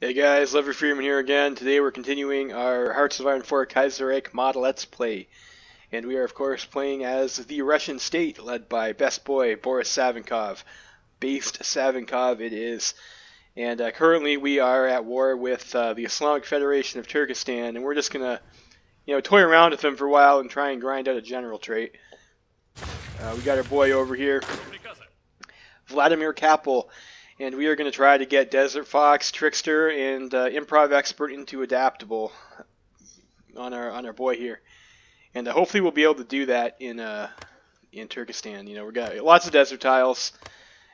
Hey guys, Lever Freeman here again. Today we're continuing our Hearts of Iron 4 Kaiserreich mod Let's Play. And we are of course playing as the Russian state led by best boy Boris Savinkov. Based Savinkov it is. And currently we are at war with the Islamic Federation of Turkestan, and we're just gonna, toy around with them for a while and try and grind out a general trait. We got our boy over here, Vladimir Kapel. And we are going to try to get Desert Fox, Trickster, and Improv Expert into Adaptable on our boy here, and hopefully we'll be able to do that in Turkestan. We got lots of desert tiles,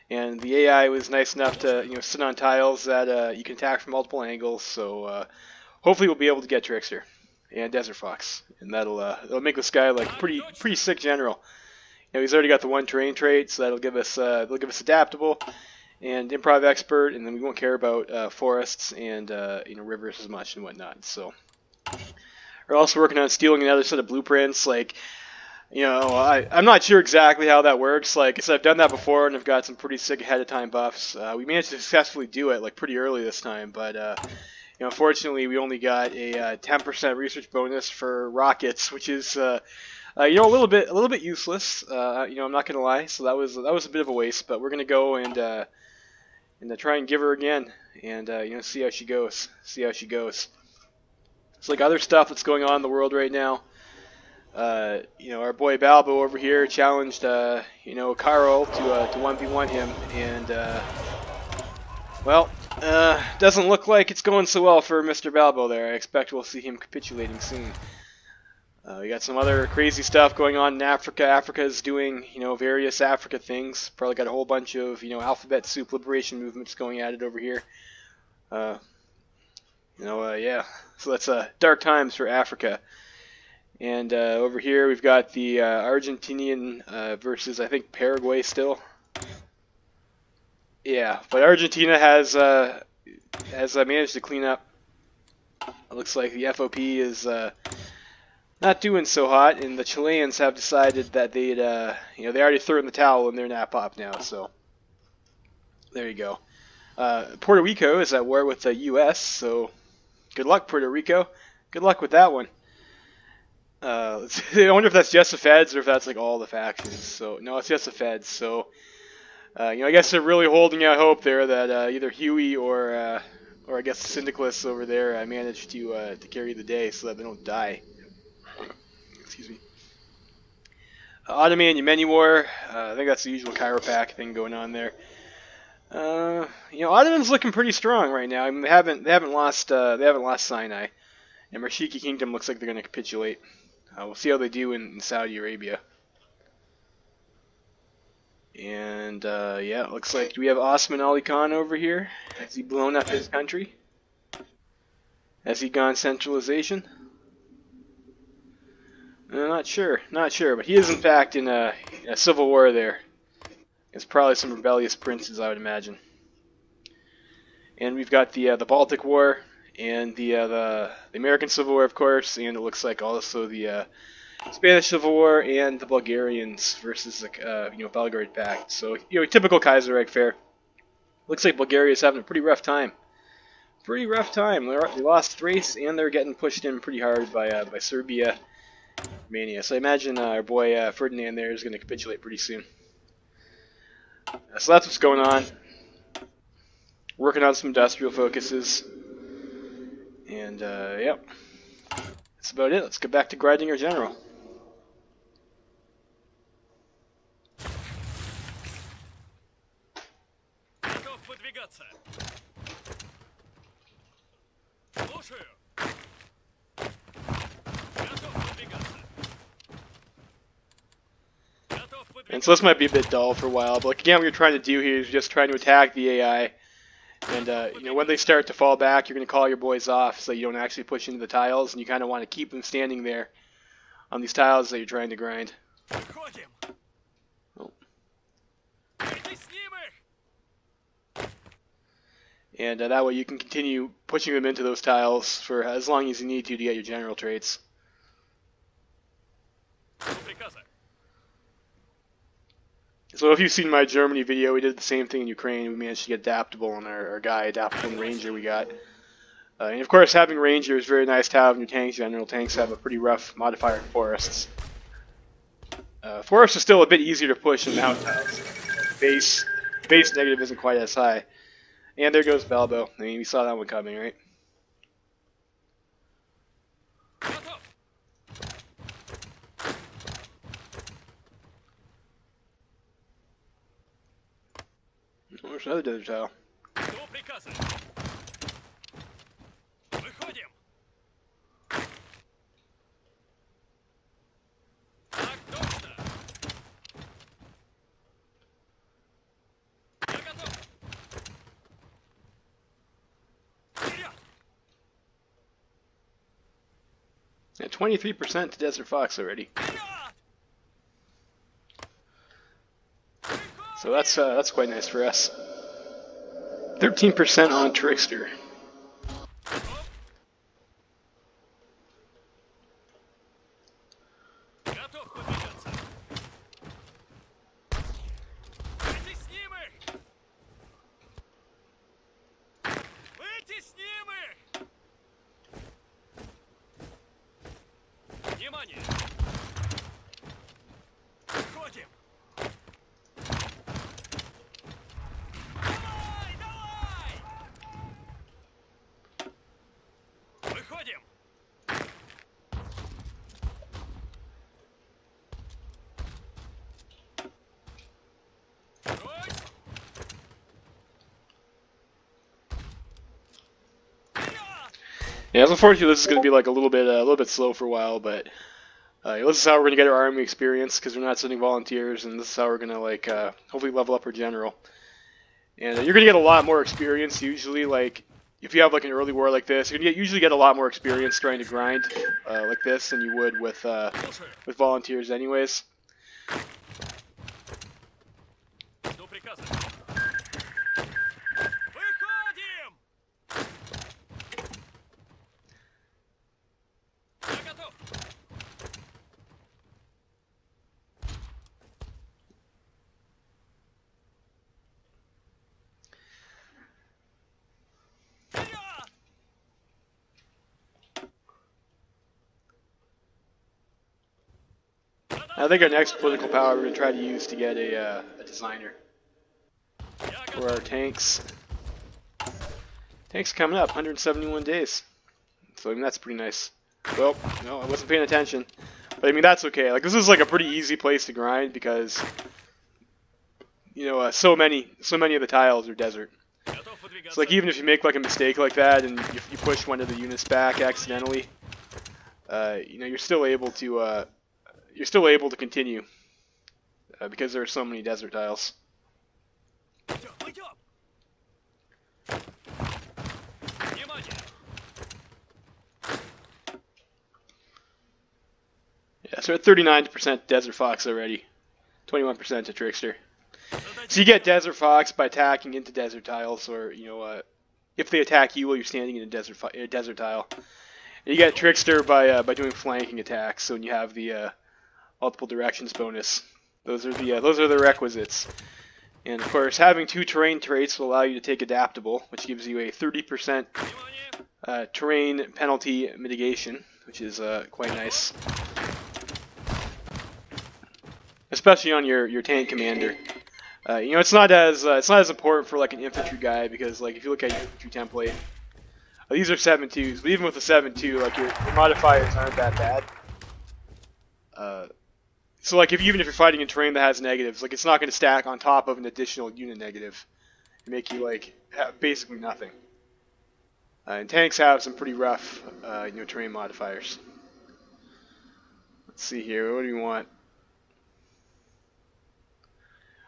and the AI was nice enough to sit on tiles that you can attack from multiple angles. So hopefully we'll be able to get Trickster and Desert Fox, and that'll make this guy like pretty sick general. He's already got the one terrain trait, so that'll give us Adaptable and Improv Expert, and then we won't care about forests and rivers as much and whatnot. So we're also working on stealing another set of blueprints. I'm not sure exactly how that works. I've done that before and I've got some pretty sick ahead of time buffs. We managed to successfully do it pretty early this time, but unfortunately we only got a 10% research bonus for rockets, which is a little bit useless. I'm not gonna lie. So that was a bit of a waste, but we're gonna go and try and give her again, and see how she goes. It's like other stuff that's going on in the world right now. Our boy Balbo over here challenged Carl to 1v1 him, and doesn't look like it's going so well for Mr. Balbo there. I expect we'll see him capitulating soon. We got some other crazy stuff going on in Africa. Africa's doing, various Africa things. Probably got a whole bunch of, alphabet soup liberation movements going at it over here. Yeah. So that's dark times for Africa. And over here we've got the Argentinian versus, I think, Paraguay still. Yeah, but Argentina has managed to clean up. It looks like the FOP is not doing so hot, and the Chileans have decided that they already threw in the towel and they're not pop now. So there you go. Puerto Rico is at war with the U.S. So good luck, Puerto Rico. Good luck with that one. I wonder if that's just the Feds or if that's all the factions. So no, it's just the Feds. So I guess they're really holding out hope there that either Huey or I guess the Syndicalists over there manage to carry the day so that they don't die. Excuse me. Ottoman Yemeni War. I think that's the usual Chiropac thing going on there. Ottoman's looking pretty strong right now. I mean, they haven't lost Sinai, and Rashiki Kingdom looks like they're going to capitulate. We'll see how they do in Saudi Arabia. And it looks like we have Osman Ali Khan over here. Has he blown up his country? Has he gone centralization? Not sure, but he is in fact in a civil war there. It's probably some rebellious princes, I would imagine. And we've got the Baltic War and the American Civil War, of course, and it looks like also the Spanish Civil War and the Bulgarians versus the Belgrade Pact. So typical Kaiserreich fare. Looks like Bulgaria's having a pretty rough time. They lost Thrace and they're getting pushed in pretty hard by Serbia. Romania. So I imagine our boy Ferdinand there is going to capitulate pretty soon. So that's what's going on. Working on some industrial focuses. And yep. That's about it. Let's get back to grinding our general. And so this might be a bit dull for a while, but again, what you're trying to do here is just trying to attack the AI. And when they start to fall back, you're going to call your boys off so you don't actually push into the tiles, and you kind of want to keep them standing there on these tiles that you're trying to grind. Oh. And that way you can continue pushing them into those tiles for as long as you need to get your general traits. So if you've seen my Germany video, we did the same thing in Ukraine. We managed to get Adaptable on our guy, Adaptable and Ranger we got. And of course, having Ranger is very nice to have in your tanks. General tanks have a pretty rough modifier in forests. Forests are still a bit easier to push than mountain tiles. Base negative isn't quite as high. And there goes Balbo. I mean, we saw that one coming, right? Oh, there's another desert tile. Yeah, 23% to Desert Fox already. So that's quite nice for us. 13% on Trickster. Yeah, so unfortunately this is going to be like a little bit slow for a while, but this is how we're going to get our army experience because we're not sending volunteers, and this is how we're going to like hopefully level up our general. And you're going to get a lot more experience usually. Like if you have like an early war like this, you're going to usually get a lot more experience trying to grind like this than you would with volunteers, anyways. I think our next political power we're going to try to use to get a designer for our tanks. Tanks coming up, 171 days. So I mean that's pretty nice. Well, no, I wasn't paying attention. But I mean that's okay. Like this is like a pretty easy place to grind because you know so many of the tiles are desert. So like even if you make like a mistake like that and you push one of the units back accidentally, you know you're still able to continue because there are so many desert tiles. Yeah, so we're at 39% Desert Fox already, 21% to Trickster. So you get Desert Fox by attacking into desert tiles, or you know, if they attack you while you're standing in a desert tile. And you get Trickster by doing flanking attacks. So when you have the multiple directions bonus, those are the requisites. And of course, having 2 terrain traits will allow you to take adaptable, which gives you a 30% terrain penalty mitigation, which is quite nice. Especially on your tank commander. You know, it's not as important for like an infantry guy because like if you look at your infantry template, these are 7.2s, but even with the 7.2, like your modifiers aren't that bad. So like even if you're fighting in terrain that has negatives, like it's not going to stack on top of an additional unit negative and make you like have basically nothing. And tanks have some pretty rough you know, terrain modifiers. Let's see here, what do we want?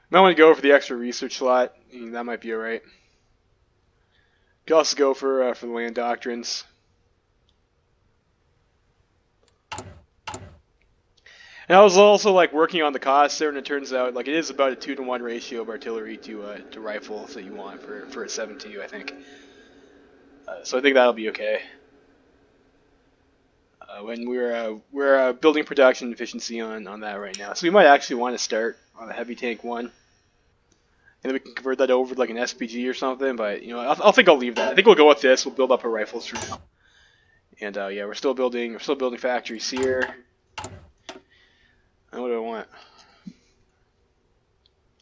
Might want to go for the extra research slot. I mean, that might be alright. You can also go for the land doctrines. And I was also like working on the costs there, and it turns out like it is about a 2-to-1 ratio of artillery to rifles that you want for a 7.2, I think. So I think that'll be okay. When we're building production efficiency on that right now, so we might actually want to start on a heavy tank 1. and then we can convert that over to like an SPG or something. But you know, I think I'll leave that. I think we'll go with this. We'll build up our rifles for now. And yeah, we're still building factories here. And what do I want?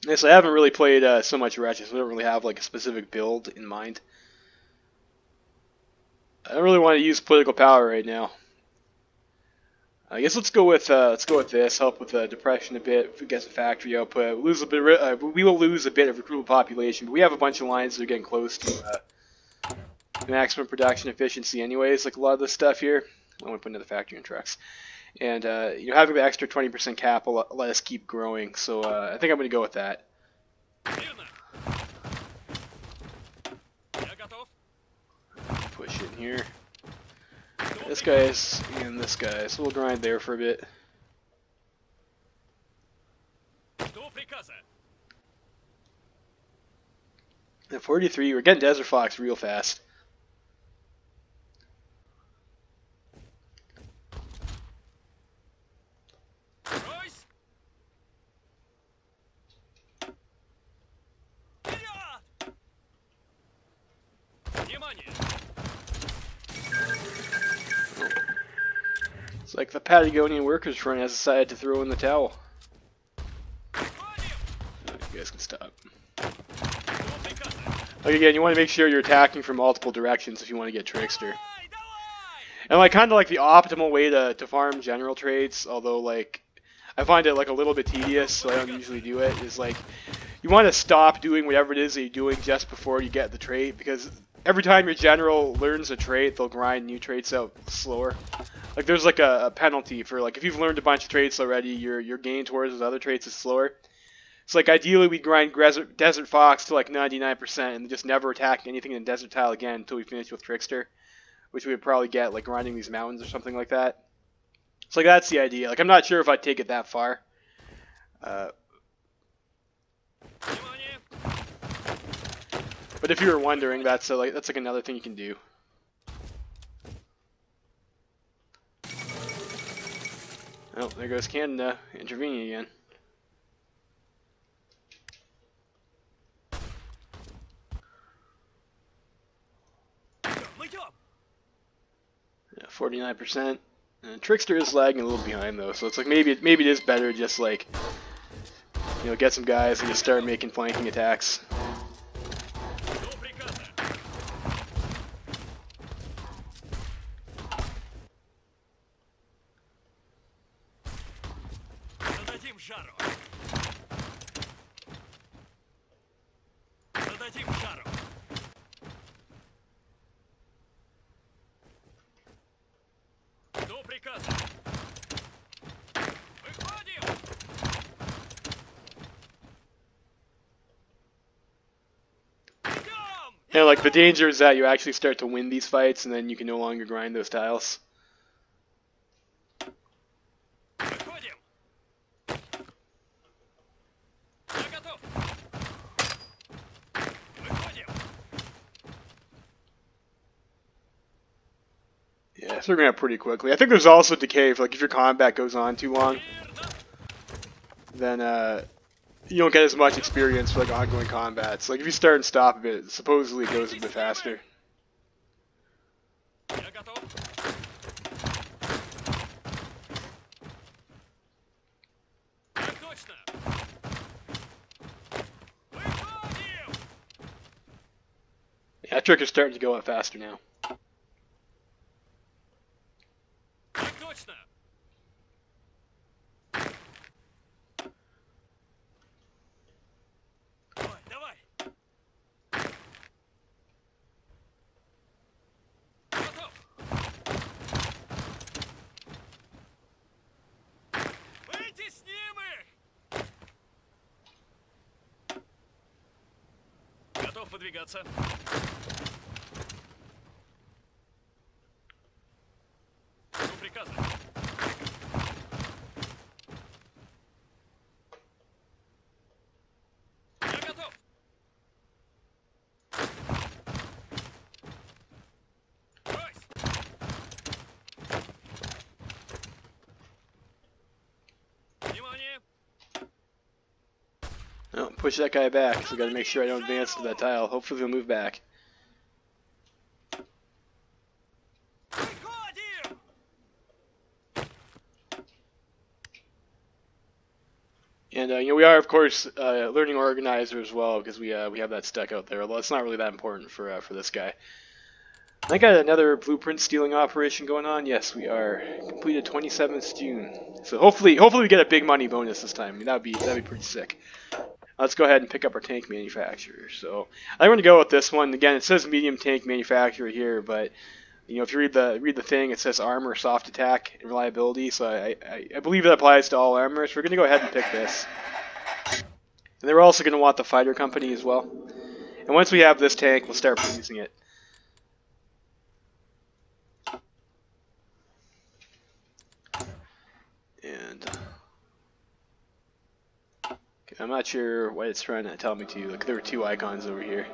Yes, I haven't really played so much Ratchet, so I don't really have like a specific build in mind. I don't really want to use political power right now. I guess let's go with this. Help with depression a bit. If we get some factory output, we will lose a bit of recruitable population, but we have a bunch of lines that are getting close to maximum production efficiency, anyways. Like a lot of this stuff here, I want to put another factory in trucks, and you know, having the extra 20% cap will let us keep growing. So I think I'm going to go with that. Push it in here. This guy's and this guy, so we'll grind there for a bit. At 43, we're getting Desert Fox real fast. It's like the Patagonian Workers Front has decided to throw in the towel. Oh, you guys can stop. Like again, you want to make sure you're attacking from multiple directions if you want to get Trickster. And like kind of like the optimal way to farm general trades, although like I find it like a little bit tedious, so I don't usually do it, is like you want to stop doing whatever it is that you're doing just before you get the trait, because every time your general learns a trait, they'll grind new traits out slower. Like there's like a penalty for like if you've learned a bunch of traits already, your gain towards those other traits is slower. So like ideally we grind Desert Fox to like 99% and just never attack anything in Desert Tile again until we finish with Trickster, which we would probably get like grinding these mountains or something like that. So like that's the idea. Like I'm not sure if I'd take it that far. But if you were wondering, that's like another thing you can do. Oh, there goes Canada intervening again. Yeah, 49%. Trickster is lagging a little behind though, so it's like maybe it is better just like, you know, get some guys and just start making flanking attacks. And like the danger is that you actually start to win these fights and then you can no longer grind those tiles. Yeah, so we're going up pretty quickly. I think there's also decay if your combat goes on too long. Then you don't get as much experience for like ongoing combats. Like if you start and stop a bit, supposedly it goes a bit faster. Yeah, that trick is starting to go up faster now. Выдвигаться. Жду приказа. Я готов. push that guy back, so I gotta make sure I don't advance to that tile. Hopefully he'll move back. And you know, we are of course learning organizer as well, because we have that stuck out there. Although it's not really that important for this guy. I got another blueprint stealing operation going on. Yes, we are completed 27th June. So hopefully we get a big money bonus this time. I mean, that'd be pretty sick. Let's go ahead and pick up our tank manufacturer. So I'm going to go with this one. Again, it says medium tank manufacturer here, but you know, if you read the thing, it says armor, soft attack, and reliability. So I believe that applies to all armors. We're going to go ahead and pick this. And then we're also going to want the fighter company as well. And once we have this tank, we'll start producing it. And okay, I'm not sure what it's trying to tell me to. Like, there were two icons over here.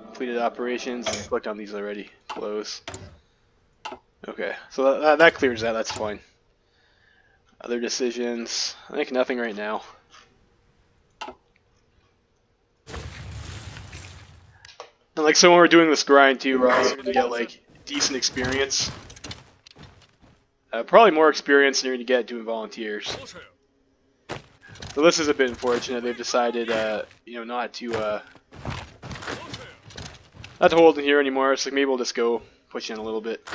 Completed operations. I clicked on these already. Close. Okay, so that clears that. That's fine. Other decisions. I think nothing right now. And like, so when we're doing this grind too, we're also going to get like decent experience. Probably more experience than you're going to get doing volunteers. So this is a bit unfortunate. They've decided, you know, not to hold in here anymore. So maybe we'll just go push in a little bit.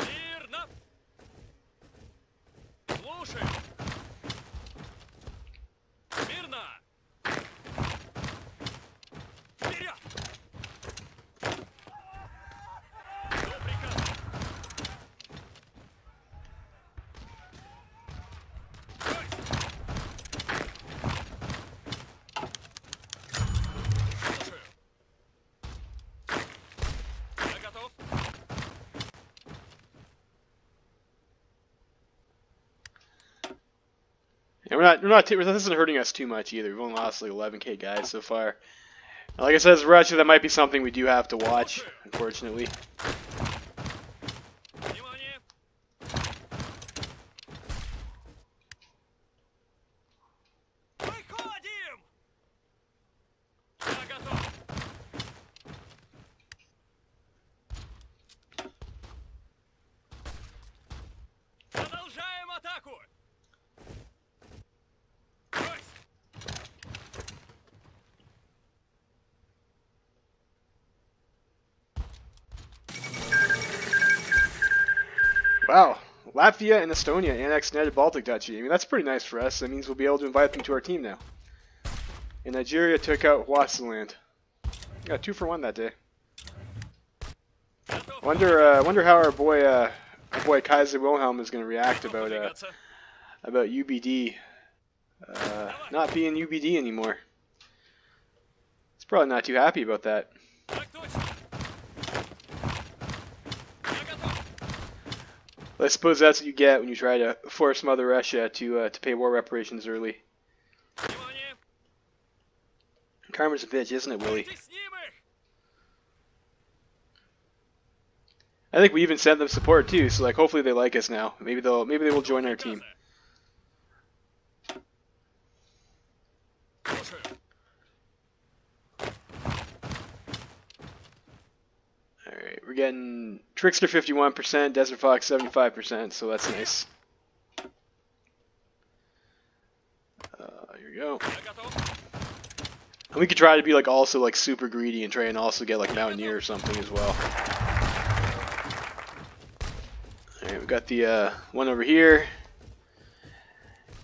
And this isn't hurting us too much either. We've only lost like 11k guys so far. Like I said, as Russia, that might be something we do have to watch, unfortunately. Wow, Latvia and Estonia annexed United Baltic Duchy. I mean, that's pretty nice for us. That means we'll be able to invite them to our team now. And Nigeria took out Swaziland. Got 2 for 1 that day. Wonder how our boy Kaiser Wilhelm is going to react about UBD not being UBD anymore. He's probably not too happy about that. I suppose that's what you get when you try to force Mother Russia to pay war reparations early. Karma's a bitch, isn't it, Willie? I think we even sent them support too, so like hopefully they like us now. Maybe they will join our team. Alright, we're getting Trickster 51%, Desert Fox 75%, so that's nice. Here we go. And we could try to be like also like super greedy and try and also get like Mountaineer or something as well. Alright, we got the one over here.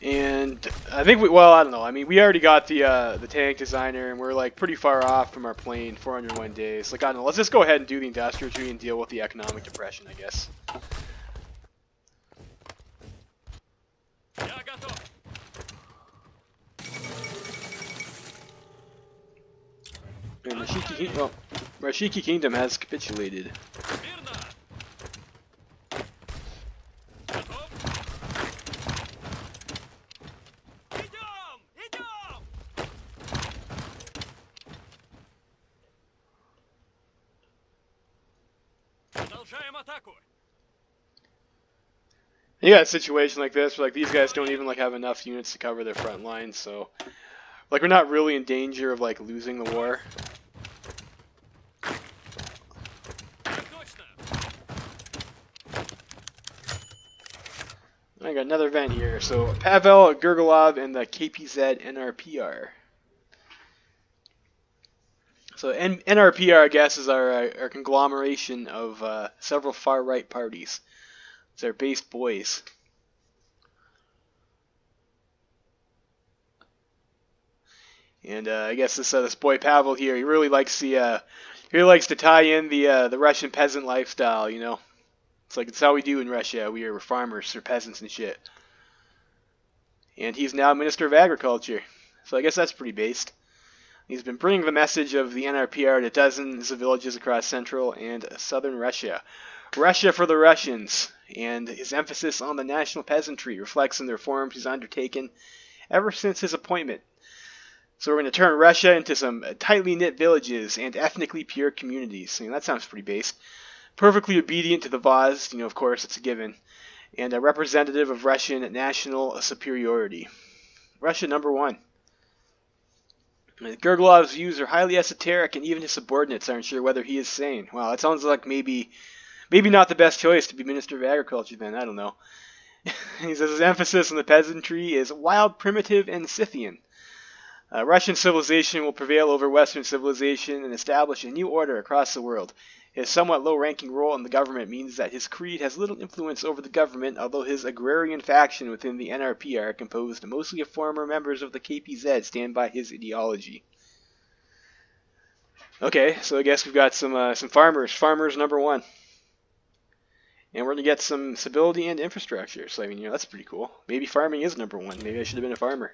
And I think I don't know. I mean, we already got the tank designer, and we're like pretty far off from our plane, 401 days. Like, I don't know. Let's just go ahead and do the industrial tree and deal with the economic depression, I guess. And Rashiki Kingdom has capitulated. You got a situation like this where like these guys don't even like have enough units to cover their front lines, so Like, we're not really in danger of, like, losing the war. Так точно. I got another event here. So, Pavel Gurgulov and the KPZ NRPR. So, NRPR, I guess, is our conglomeration of several far-right parties. It's our based boys. And I guess this boy Pavel here, he really likes to tie in the Russian peasant lifestyle. You know, it's how we do in Russia. We're farmers or peasants and shit. And he's now Minister of Agriculture, so I guess that's pretty based. He's been bringing the message of the NRPR to dozens of villages across central and southern Russia. Russia for the Russians, and his emphasis on the national peasantry reflects in the reforms he's undertaken ever since his appointment. So we're going to turn Russia into some tightly knit villages and ethnically pure communities. That sounds pretty based. Perfectly obedient to the Vaz, of course, it's a given. And a representative of Russian national superiority. Russia number one. Gurgulov's views are highly esoteric, and even his subordinates aren't sure whether he is sane. Well, it sounds like maybe not the best choice to be Minister of Agriculture then, I don't know. He says his emphasis on the peasantry is wild, primitive, and Scythian. Russian civilization will prevail over Western civilization and establish a new order across the world. His somewhat low-ranking role in the government means that his creed has little influence over the government, although his agrarian faction within the NRPR, composed mostly of former members of the KPZ, stand by his ideology. Okay, so I guess we've got some farmers. Farmers number one. And we're going to get some stability and infrastructure. So, that's pretty cool. Maybe farming is number one. Maybe I should have been a farmer.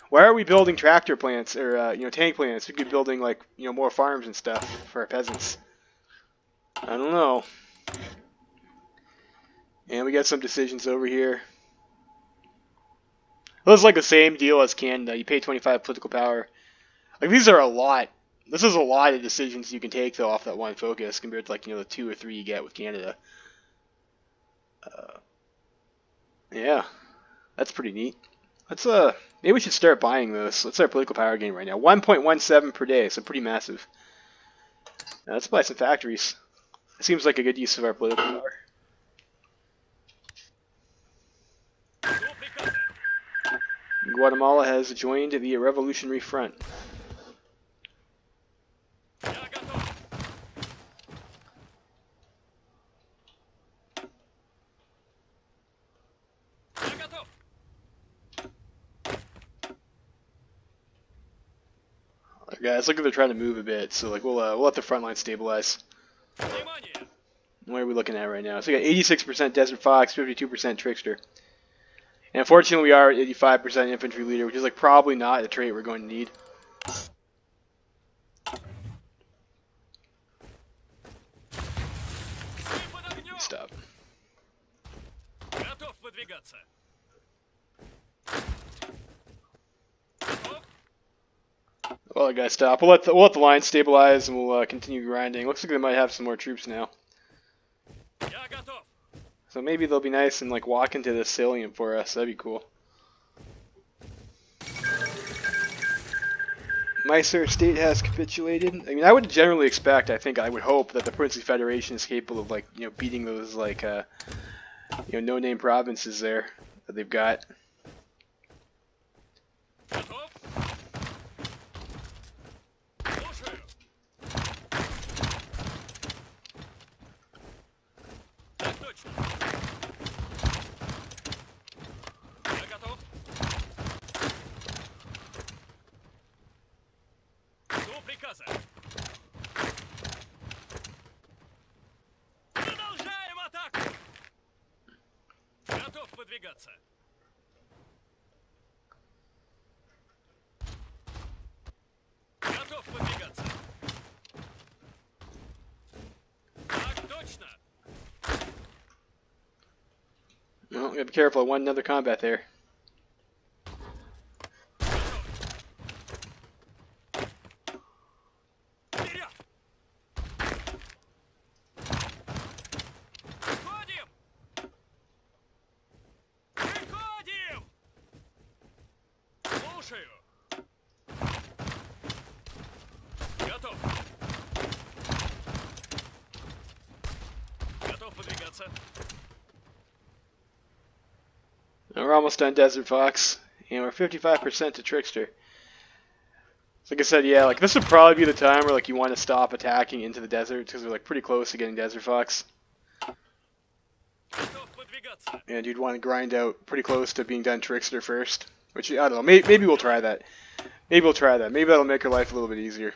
Why are we building tractor plants or tank plants? We could be building more farms and stuff for our peasants. I don't know. And we got some decisions over here. Well, it's like the same deal as Canada. You pay 25 political power. These are a lot. This is a lot of decisions you can take though off that one focus compared to the 2 or 3 you get with Canada. Yeah, that's pretty neat. Maybe we should start buying this. What's our political power gain right now? 1.17 per day, so pretty massive. Now, let's buy some factories. It seems like a good use of our political power. Guatemala has joined the Revolutionary Front. Guys, look like they're trying to move a bit, so we'll let the front line stabilize. What are we looking at right now? So we got 86% Desert Fox, 52% Trickster. And unfortunately we are at 85% Infantry Leader, which is probably not the trait we're going to need. Stop. Well, I gotta stop. We'll let the line stabilize and we'll continue grinding. Looks like they might have some more troops now. So maybe they'll be nice and walk into the salient for us. That'd be cool. Mysore state has capitulated. I would generally expect, I would hope that the Princely Federation is capable of beating those no-name provinces there that they've got. Well, we gotta be careful. I want another combat there. almost done Desert Fox, and we're 55% to Trickster. Like I said, yeah, like this would probably be the time where like you want to stop attacking into the desert because we're like pretty close to getting Desert Fox. And you'd want to grind out pretty close to being done Trickster first. Which, I don't know, maybe we'll try that. Maybe we'll try that. Maybe that'll make our life a little bit easier.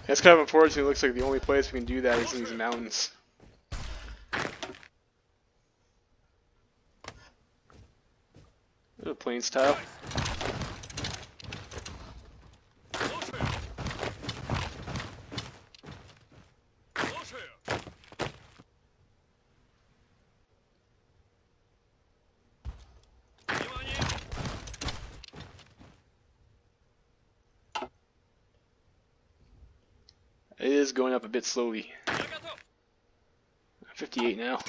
It's kind of unfortunate. It looks like the only place we can do that is in these mountains. A plains tile. It is going up a bit slowly. 58 now.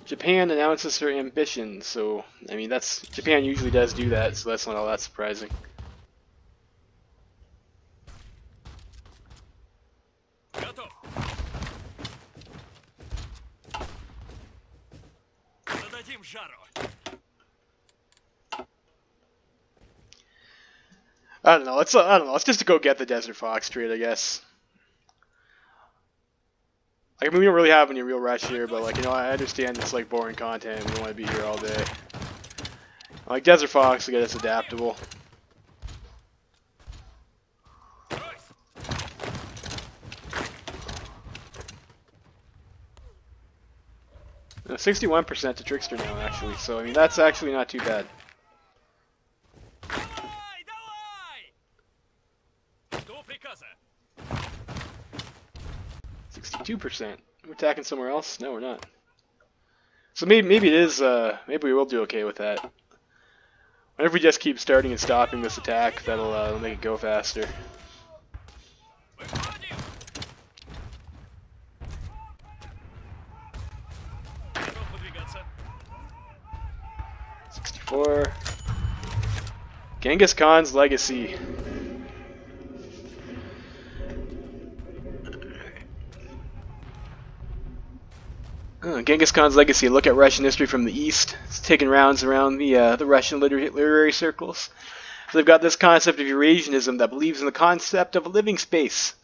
Japan announces her ambition, so I mean that's Japan usually does do that, so that's not all that surprising. I don't know. Let's Let's just go get the Desert Fox trade, I guess. Like, I mean, we don't really have any real rush here, but like, you know, I understand it's like boring content. We don't want to be here all day. Like Desert Fox to get us adaptable. 61% to Trickster now, actually. So I mean, that's actually not too bad. 62%. We're attacking somewhere else? No, we're not. So maybe it is. Maybe we will do okay with that. Whenever we just keep starting and stopping this attack, that'll make it go faster. Genghis Khan's legacy. Genghis Khan's legacy. Look at Russian history from the East. It's taken rounds around the Russian literary circles. So they've got this concept of Eurasianism that believes in the concept of a living space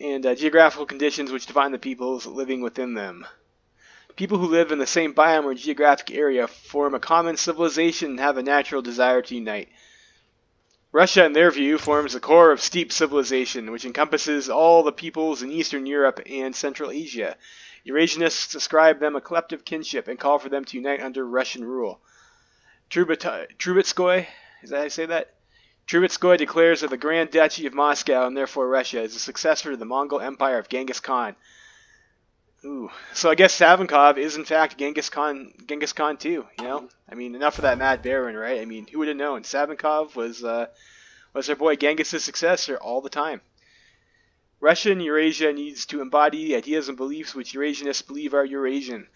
and geographical conditions which define the peoples living within them. People who live in the same biome or geographic area form a common civilization and have a natural desire to unite. Russia, in their view, forms the core of steep civilization, which encompasses all the peoples in Eastern Europe and Central Asia. Eurasianists ascribe them a collective kinship and call for them to unite under Russian rule. Trubetskoy, is that how you say that? Trubetskoy declares that the Grand Duchy of Moscow, and therefore Russia, is the successor to the Mongol Empire of Genghis Khan. Ooh, so I guess Savinkov is in fact Genghis Khan too, you know? I mean, enough of that Mad Baron, right? I mean, who would have known? Savinkov was our boy Genghis' successor all the time. Russian Eurasia needs to embody the ideas and beliefs which Eurasianists believe are Eurasian.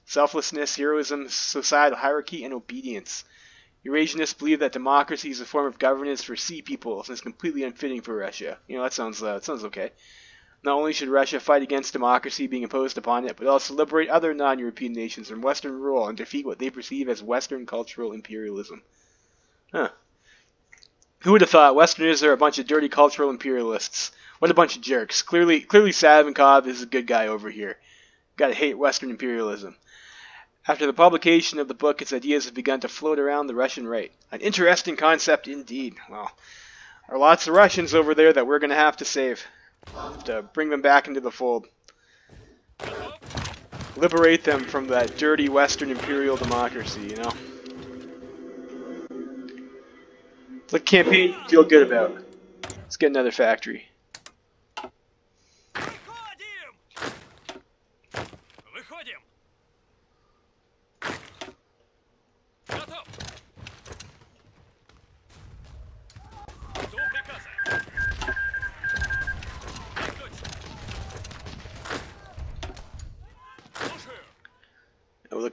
Selflessness, heroism, societal hierarchy, and obedience. Eurasianists believe that democracy is a form of governance for sea peoples and is completely unfitting for Russia. You know, that sounds okay. Not only should Russia fight against democracy being imposed upon it, but also liberate other non-European nations from Western rule and defeat what they perceive as Western cultural imperialism. Huh. Who would have thought Westerners are a bunch of dirty cultural imperialists? What a bunch of jerks. Clearly Savinkov is a good guy over here. Gotta hate Western imperialism. After the publication of the book, its ideas have begun to float around the Russian right. An interesting concept indeed. Well, there are lots of Russians over there that we're going to have to save. Have to bring them back into the fold. Liberate them from that dirty Western imperial democracy, you know? It's like a campaign you feel good about. Let's get another factory.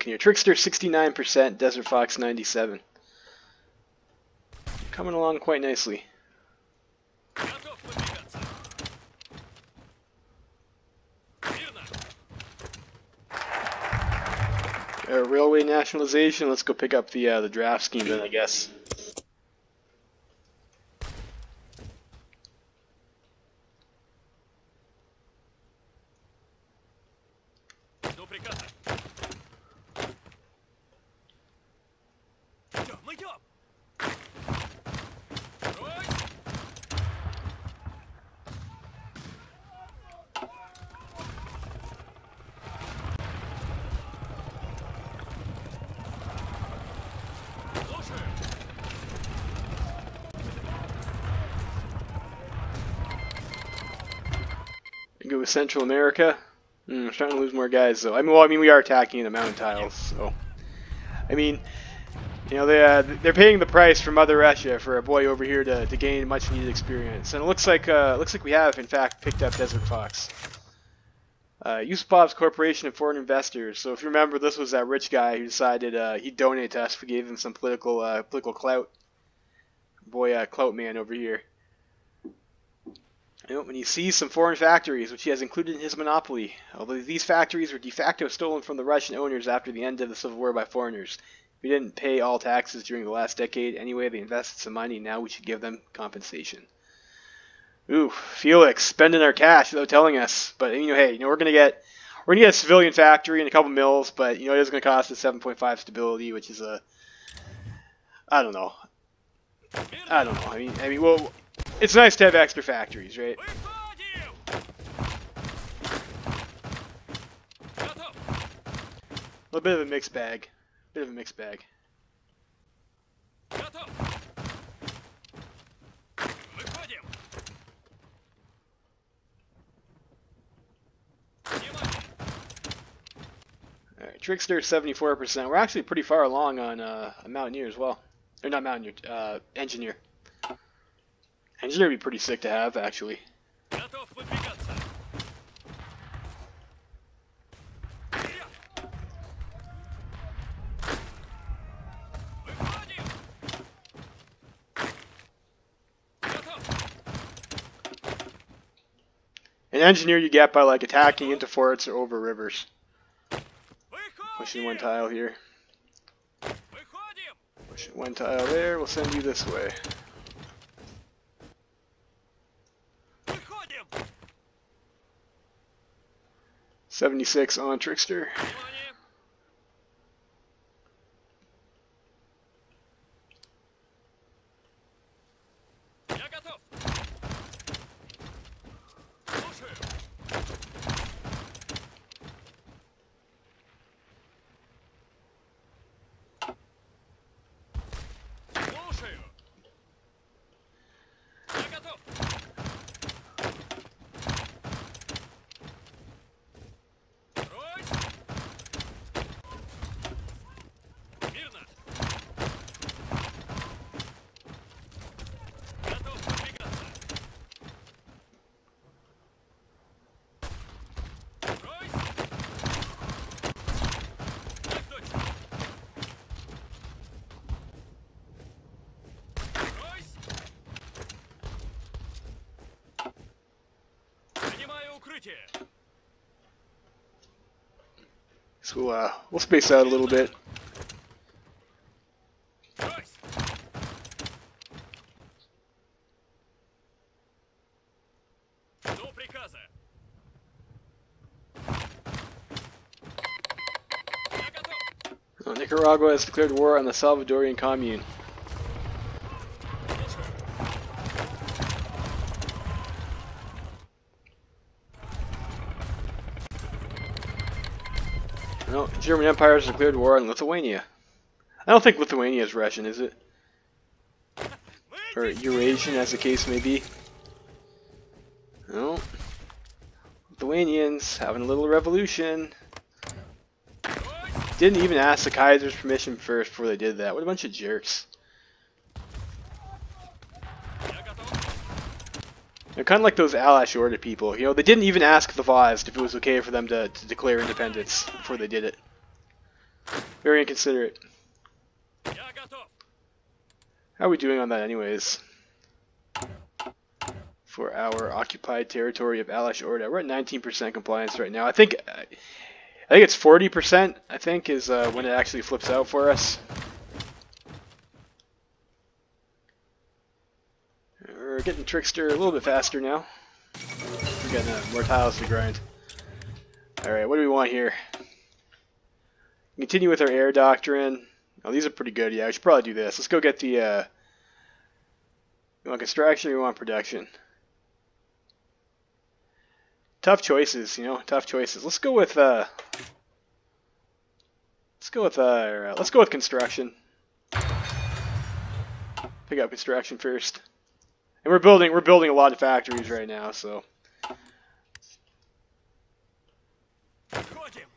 looking here. Trickster 69%, Desert Fox 97. Coming along quite nicely. Готов выдвигаться. Верно. Railway nationalization. Let's go pick up the draft scheme then, I guess. Жду приказа. Идем, идем. Брось. Слушаю. Go with Central America. Starting to lose more guys though. I mean, we are attacking the mountain tiles, so. I mean, you know, they're paying the price for Mother Russia for a boy over here to gain much needed experience, and it looks like we have in fact picked up Desert Fox. Yusupov Corporation of Foreign Investors. So if you remember, this was that rich guy who decided he'd donate to us if we gave him some political clout. Boy, clout man over here. You know, when he sees some foreign factories, which he has included in his monopoly, although these factories were de facto stolen from the Russian owners after the end of the Civil War by foreigners. We didn't pay all taxes during the last decade. Anyway, they invested some money. Now we should give them compensation. Ooh, Felix spending our cash without telling us. But you know, hey, you know, we're gonna get a civilian factory and a couple mills, but you know, it is gonna cost us 7.5 stability, which is I don't know. I mean, well, it's nice to have extra factories, right? Выходим. Готов. A bit of a mixed bag. Готов. Выходим. Внимание. Alright, Trickster 74%. We're actually pretty far along on a Mountaineer as well. Or not Mountaineer, Engineer. Engineer would be pretty sick to have, actually. Готов выдвигаться. Выходим. Готов. An Engineer you get by like attacking into forts or over rivers. Pushing one Выходим. tile here. Выходим. Pushing one tile there. We'll send you this way. Выходим. 76 on Trickster. Внимание. Я готов. Слушаю. Слушаю. Я готов. Брось. Мирно. Готов выдвигаться. Брось. Так точно. Брось. Принимаю укрытие. So we'll space out a little bit. Брось. До приказа. Я готов. Nicaragua has declared war on the Salvadorian Commune. Слушаю. No, German Empire has declared war on Lithuania. I don't think Lithuania is Russian, is it? Or Eurasian, as the case may be. No. Lithuanians having a little revolution. Брось. Didn't even ask the Kaiser's permission first before they did that. What a bunch of jerks. Я готов. They're kind of like those Alash Order people. You know, they didn't even ask the Vazd if it was okay for them to declare independence before they did it. Very inconsiderate. Я готов. How are we doing on that anyways? For our occupied territory of Alash Orda. We're at 19% compliance right now. I think it's 40%, I think, is when it actually flips out for us. We're getting Trickster a little bit faster now. We're getting more tiles to grind. Alright, what do we want here? Continue with our air doctrine. Oh, these are pretty good. Yeah, we should probably do this. Let's go get the... you want construction or you want production? Tough choices, you know, tough choices. Let's go with construction. Pick up construction first. And we're building a lot of factories right now, so Отходим.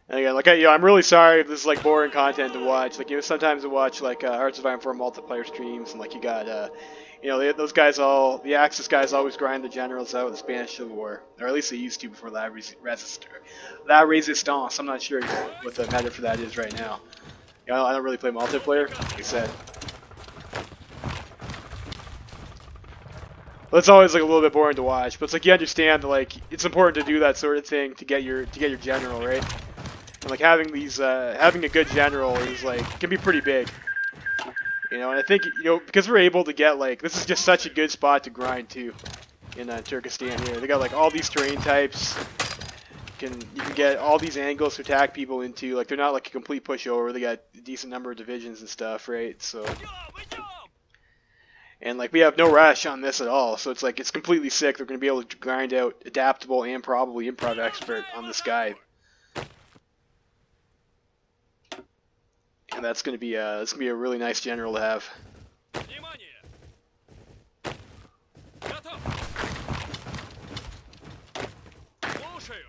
and again, like I'm really sorry if this is like boring content to watch. Like, you know, sometimes I watch like Hearts of Iron 4 multiplayer streams, and like you got you know, those guys all, the Axis guys always grind the generals out of the Spanish Civil War, or at least they used to before La Resistance. I'm not sure what the meta for that is right now. You know, I don't really play multiplayer, like I said. But it's always like a little bit boring to watch. But it's like you understand that like it's important to do that sort of thing to get your general, right? And like having these having a good general is like can be pretty big. You know, and I think, you know, because we're able to get like, this is just such a good spot to grind too in Turkestan here. They got like all these terrain types. You can get all these angles to attack people into. Like, they're not like a complete pushover. They got a decent number of divisions and stuff, right? So, and like we have no rush on this at all. So it's like it's completely sick. They're going to be able to grind out adaptable and probably improv expert on this guy. And that's gonna be a really nice general to have. Внимание. Готов. Слушаю.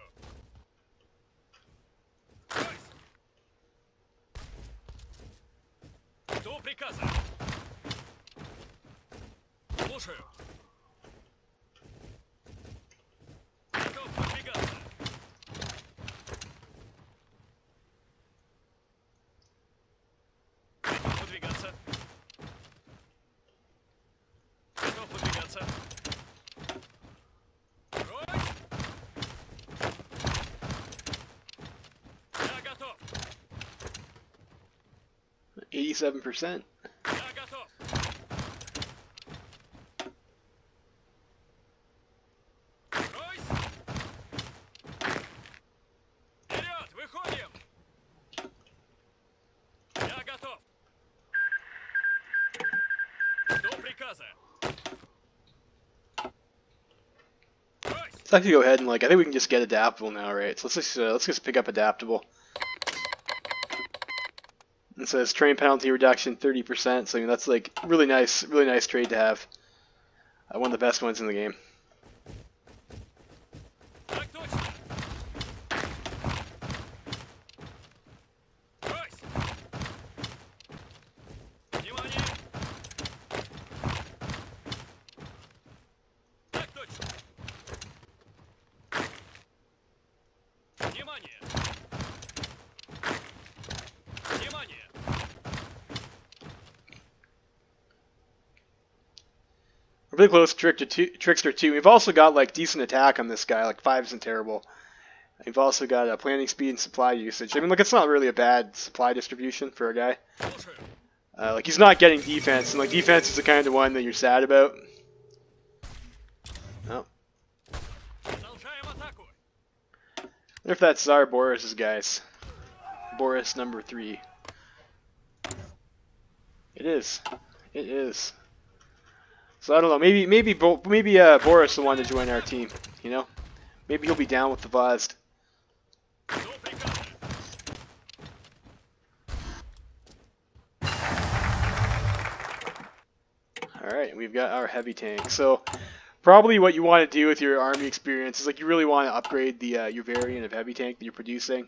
Брось. Жду приказа. Слушаю. Готов выдвигаться. Готов выдвигаться. Готов выдвигаться. Брось. Я готов. 87%. Я готов. Брось. Вперед, выходим. Я готов. Жду приказа. Брось. Let's actually go ahead and like I think we can just get adaptable now, right? So let's just pick up adaptable. It says train penalty reduction 30%. So I mean that's like really nice trade to have. One of the best ones in the game. Так точно. Брось. Внимание. Так точно. Внимание. Внимание. We're really close to Trickster 2. We've also got like decent attack on this guy. Like 5 isn't terrible. We've also got planning speed and supply usage. I mean, look, it's not really a bad supply distribution for a guy. Слушаю. Like he's not getting defense, and like defense is the kind of one that you're sad about. No. Продолжаем атаку. I wonder if that's Tsar Boris's guys. Boris number 3. It is. It is. So I don't know. Maybe Boris will want to join our team. You know, maybe he'll be down with the Vazd. Жду приказа. All right, we've got our heavy tank. So probably what you want to do with your army experience is like you really want to upgrade the your variant of heavy tank that you're producing.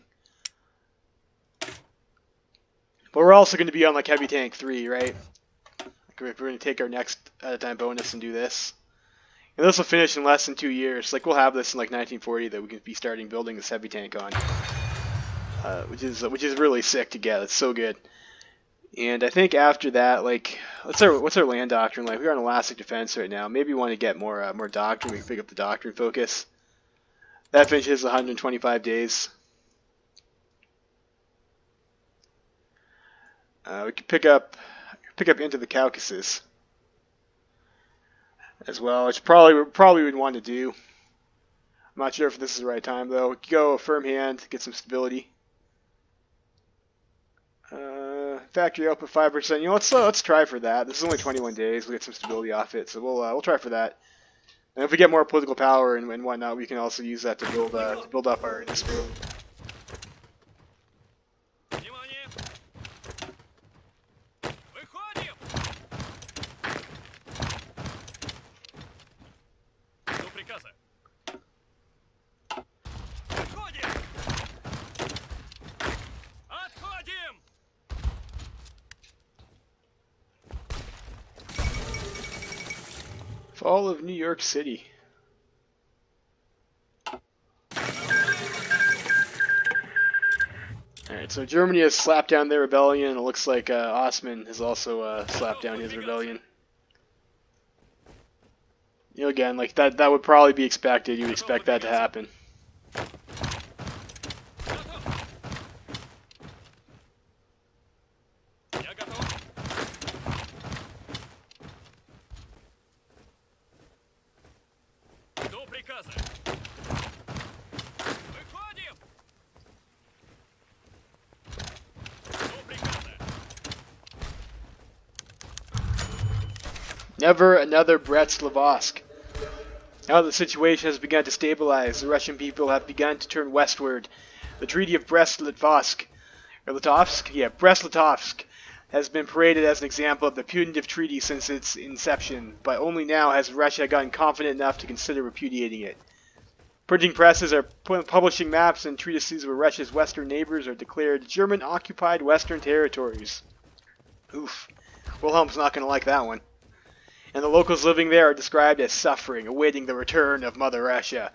But we're also going to be on like heavy tank 3, right? Like if we're going to take our next at a time bonus and do this, And this will finish in less than 2 years. Like, we'll have this in like 1940 that we can be starting building this heavy tank on, which is really sick to get. It's so good. And I think after that, like, what's our land doctrine like? We're on elastic defense right now. Maybe we want to get more doctrine. We can pick up the doctrine focus. That finishes 125 days. We could pick up into the Caucasus as well, which probably would want to do. I'm not sure if this is the right time though. We could go firm hand, get some stability. Factory output 5%. You know, let's try for that. This is only 21 days. We'll get some stability off it, so we'll try for that. And if we get more political power and whatnot, we can also use that to build up our industry. Внимание! Выходим! До приказа. Выходим! Отходим! Fall of New York City. Alright, so Germany has slapped down their rebellion, and it looks like Osman has also slapped down his rebellion. You know, again, like that would probably be expected. You would expect that to happen. Я готов. До приказа. Выходим! До приказа. Never another Brest-Litovsk. Now the situation has begun to stabilize. The Russian people have begun to turn westward. The Treaty of Brest-Litovsk, or Litovsk? Yeah, Brest-Litovsk, has been paraded as an example of the punitive treaty since its inception, but only now has Russia gotten confident enough to consider repudiating it. Printing presses are publishing maps and treatises where Russia's western neighbors are declared German-occupied western territories. Oof. Wilhelm's not going to like that one. And the locals living there are described as suffering, awaiting the return of Mother Russia.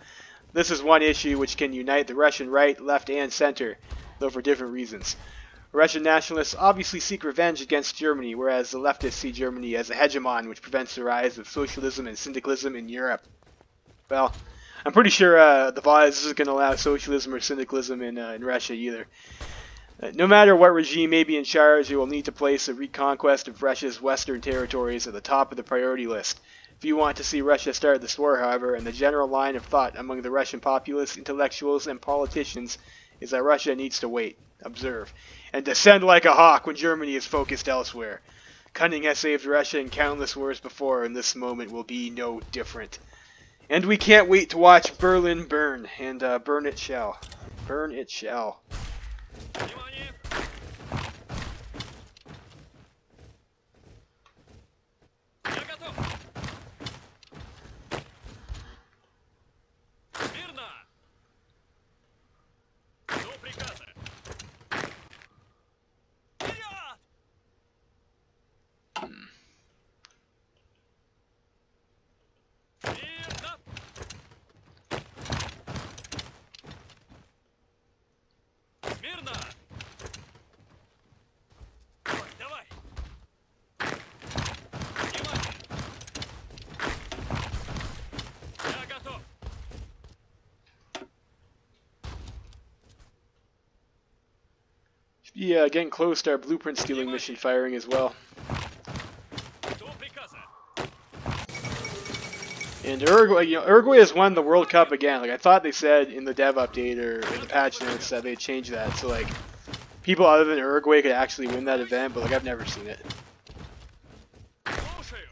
This is one issue which can unite the Russian right, left, and center, though for different reasons. Russian nationalists obviously seek revenge against Germany, whereas the leftists see Germany as a hegemon which prevents the rise of socialism and syndicalism in Europe. Well, I'm pretty sure the Vaz isn't going to allow socialism or syndicalism in Russia either. No matter what regime may be in charge, it will need to place the reconquest of Russia's western territories at the top of the priority list. If you want to see Russia start this war, however, and the general line of thought among the Russian populace, intellectuals, and politicians is that Russia needs to wait, observe, and descend like a hawk when Germany is focused elsewhere. Cunning has saved Russia in countless wars before, and this moment will be no different. And we can't wait to watch Berlin burn, and burn it shall. Burn it shall. Внимание! Я готов! Мирно! До приказа! Вперед! Мирно! Смирно! Давай! Внимание! Я готов! Yeah, getting close to our blueprint stealing mission firing as well. До приказа! And Uruguay, Uruguay has won the World Cup again. Like I thought they said in the dev update or in the patch notes that they changed that, so like people other than Uruguay could actually win that event, but like I've never seen it. Слушаю!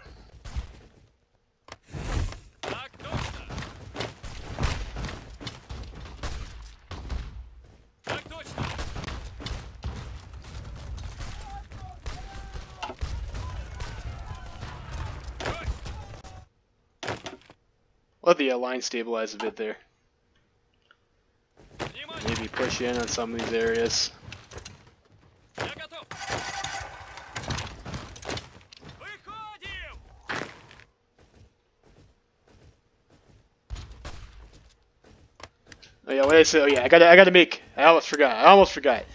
Так точно! Так точно! Let the line stabilize a bit there. Внимание! Maybe push in on some of these areas. Я готов! Выходим! Oh yeah, what did I say? Oh yeah, I gotta make. I almost forgot.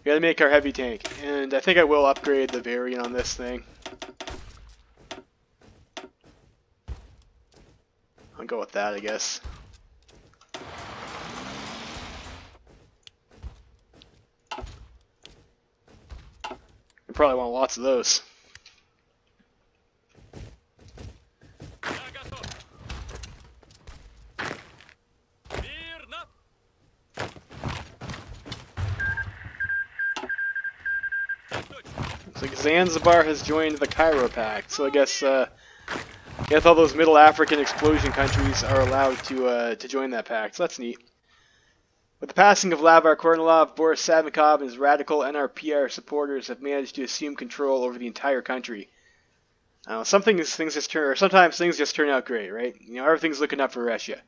We gotta make our heavy tank, and I think I will upgrade the variant on this thing. I'll go with that, I guess. I probably want lots of those. Looks like Zanzibar has joined the Cairo Pact, so I guess all those Middle African explosion countries are allowed to join that pact. So that's neat. With the passing of Lavar Kornilov, Boris Savinkov and his radical NRPR supporters have managed to assume control over the entire country. Sometimes things just turn out great, right? You know, everything's looking up for Russia.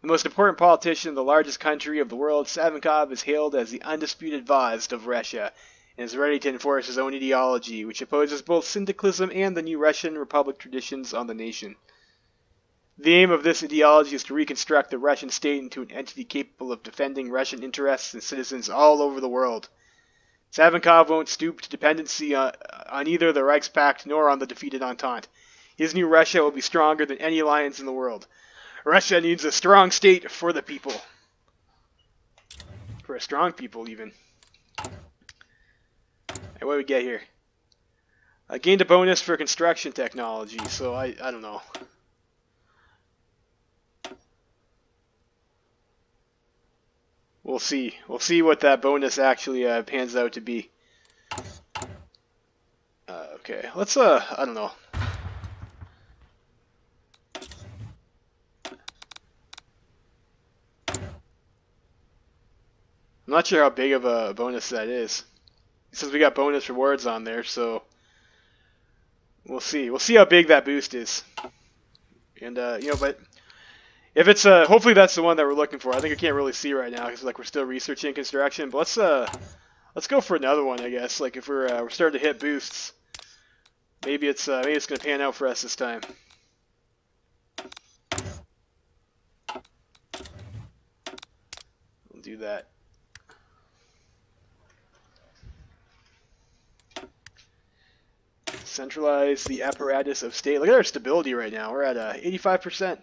The most important politician in the largest country of the world, Savinkov is hailed as the undisputed Vazd of Russia, and is ready to enforce his own ideology, which opposes both syndicalism and the new Russian Republic traditions on the nation. The aim of this ideology is to reconstruct the Russian state into an entity capable of defending Russian interests and citizens all over the world. Savinkov won't stoop to dependency on either the Reichspakt nor on the defeated Entente. His new Russia will be stronger than any alliance in the world. Russia needs a strong state for the people. For a strong people, even. What do we get here? I gained a bonus for construction technology, so I don't know. We'll see. We'll see what that bonus actually pans out to be. Okay, let's I don't know. I'm not sure how big of a bonus that is. It says we got bonus rewards on there, so we'll see. We'll see how big that boost is. And you know, but if it's hopefully that's the one that we're looking for. I think I can't really see right now because like we're still researching construction. But let's go for another one, I guess. Like if we're starting to hit boosts, maybe it's gonna pan out for us this time. We'll do that. Centralize the apparatus of state. Look at our stability right now. We're at 85%.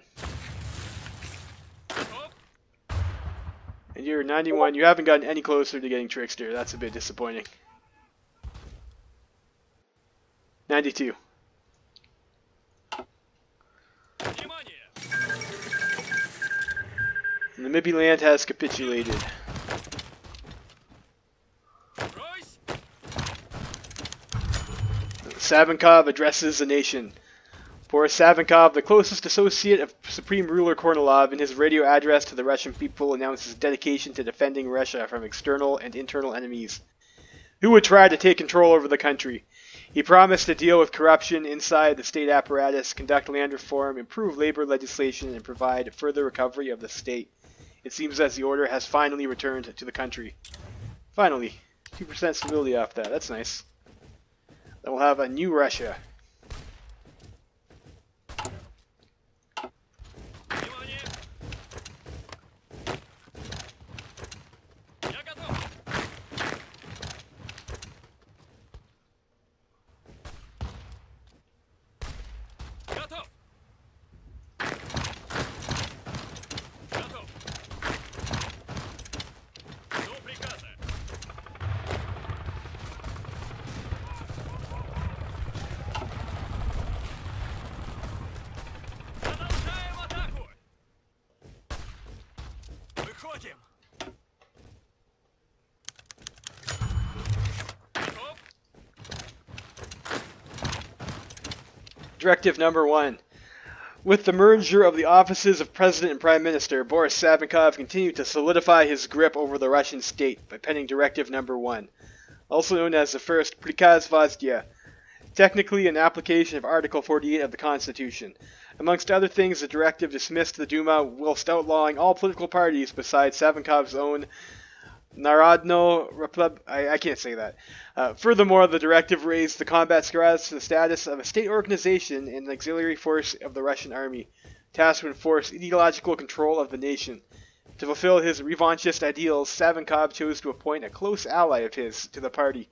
And you're 91. You haven't gotten any closer to getting Trickster. That's a bit disappointing. 92. And Namibia land has capitulated. Savinkov addresses the nation. Boris Savinkov, the closest associate of Supreme Ruler Kornilov, in his radio address to the Russian people announces dedication to defending Russia from external and internal enemies who would try to take control over the country. He promised to deal with corruption inside the state apparatus, conduct land reform, improve labor legislation, and provide further recovery of the state. It seems as the order has finally returned to the country. Finally. 2% stability off that. That's nice. Then we'll have a new Russia. Directive number 1. With the merger of the offices of President and Prime Minister, Boris Savinkov continued to solidify his grip over the Russian state by penning Directive number 1, also known as the first Prikaz Vazdia, technically an application of Article 48 of the Constitution. Amongst other things, the directive dismissed the Duma whilst outlawing all political parties besides Savinkov's own Narodno Republic. I can't say that. Furthermore, the directive raised the combat scars to the status of a state organization and an auxiliary force of the Russian army, tasked to enforce ideological control of the nation. To fulfill his revanchist ideals, Savinkov chose to appoint a close ally of his to the party,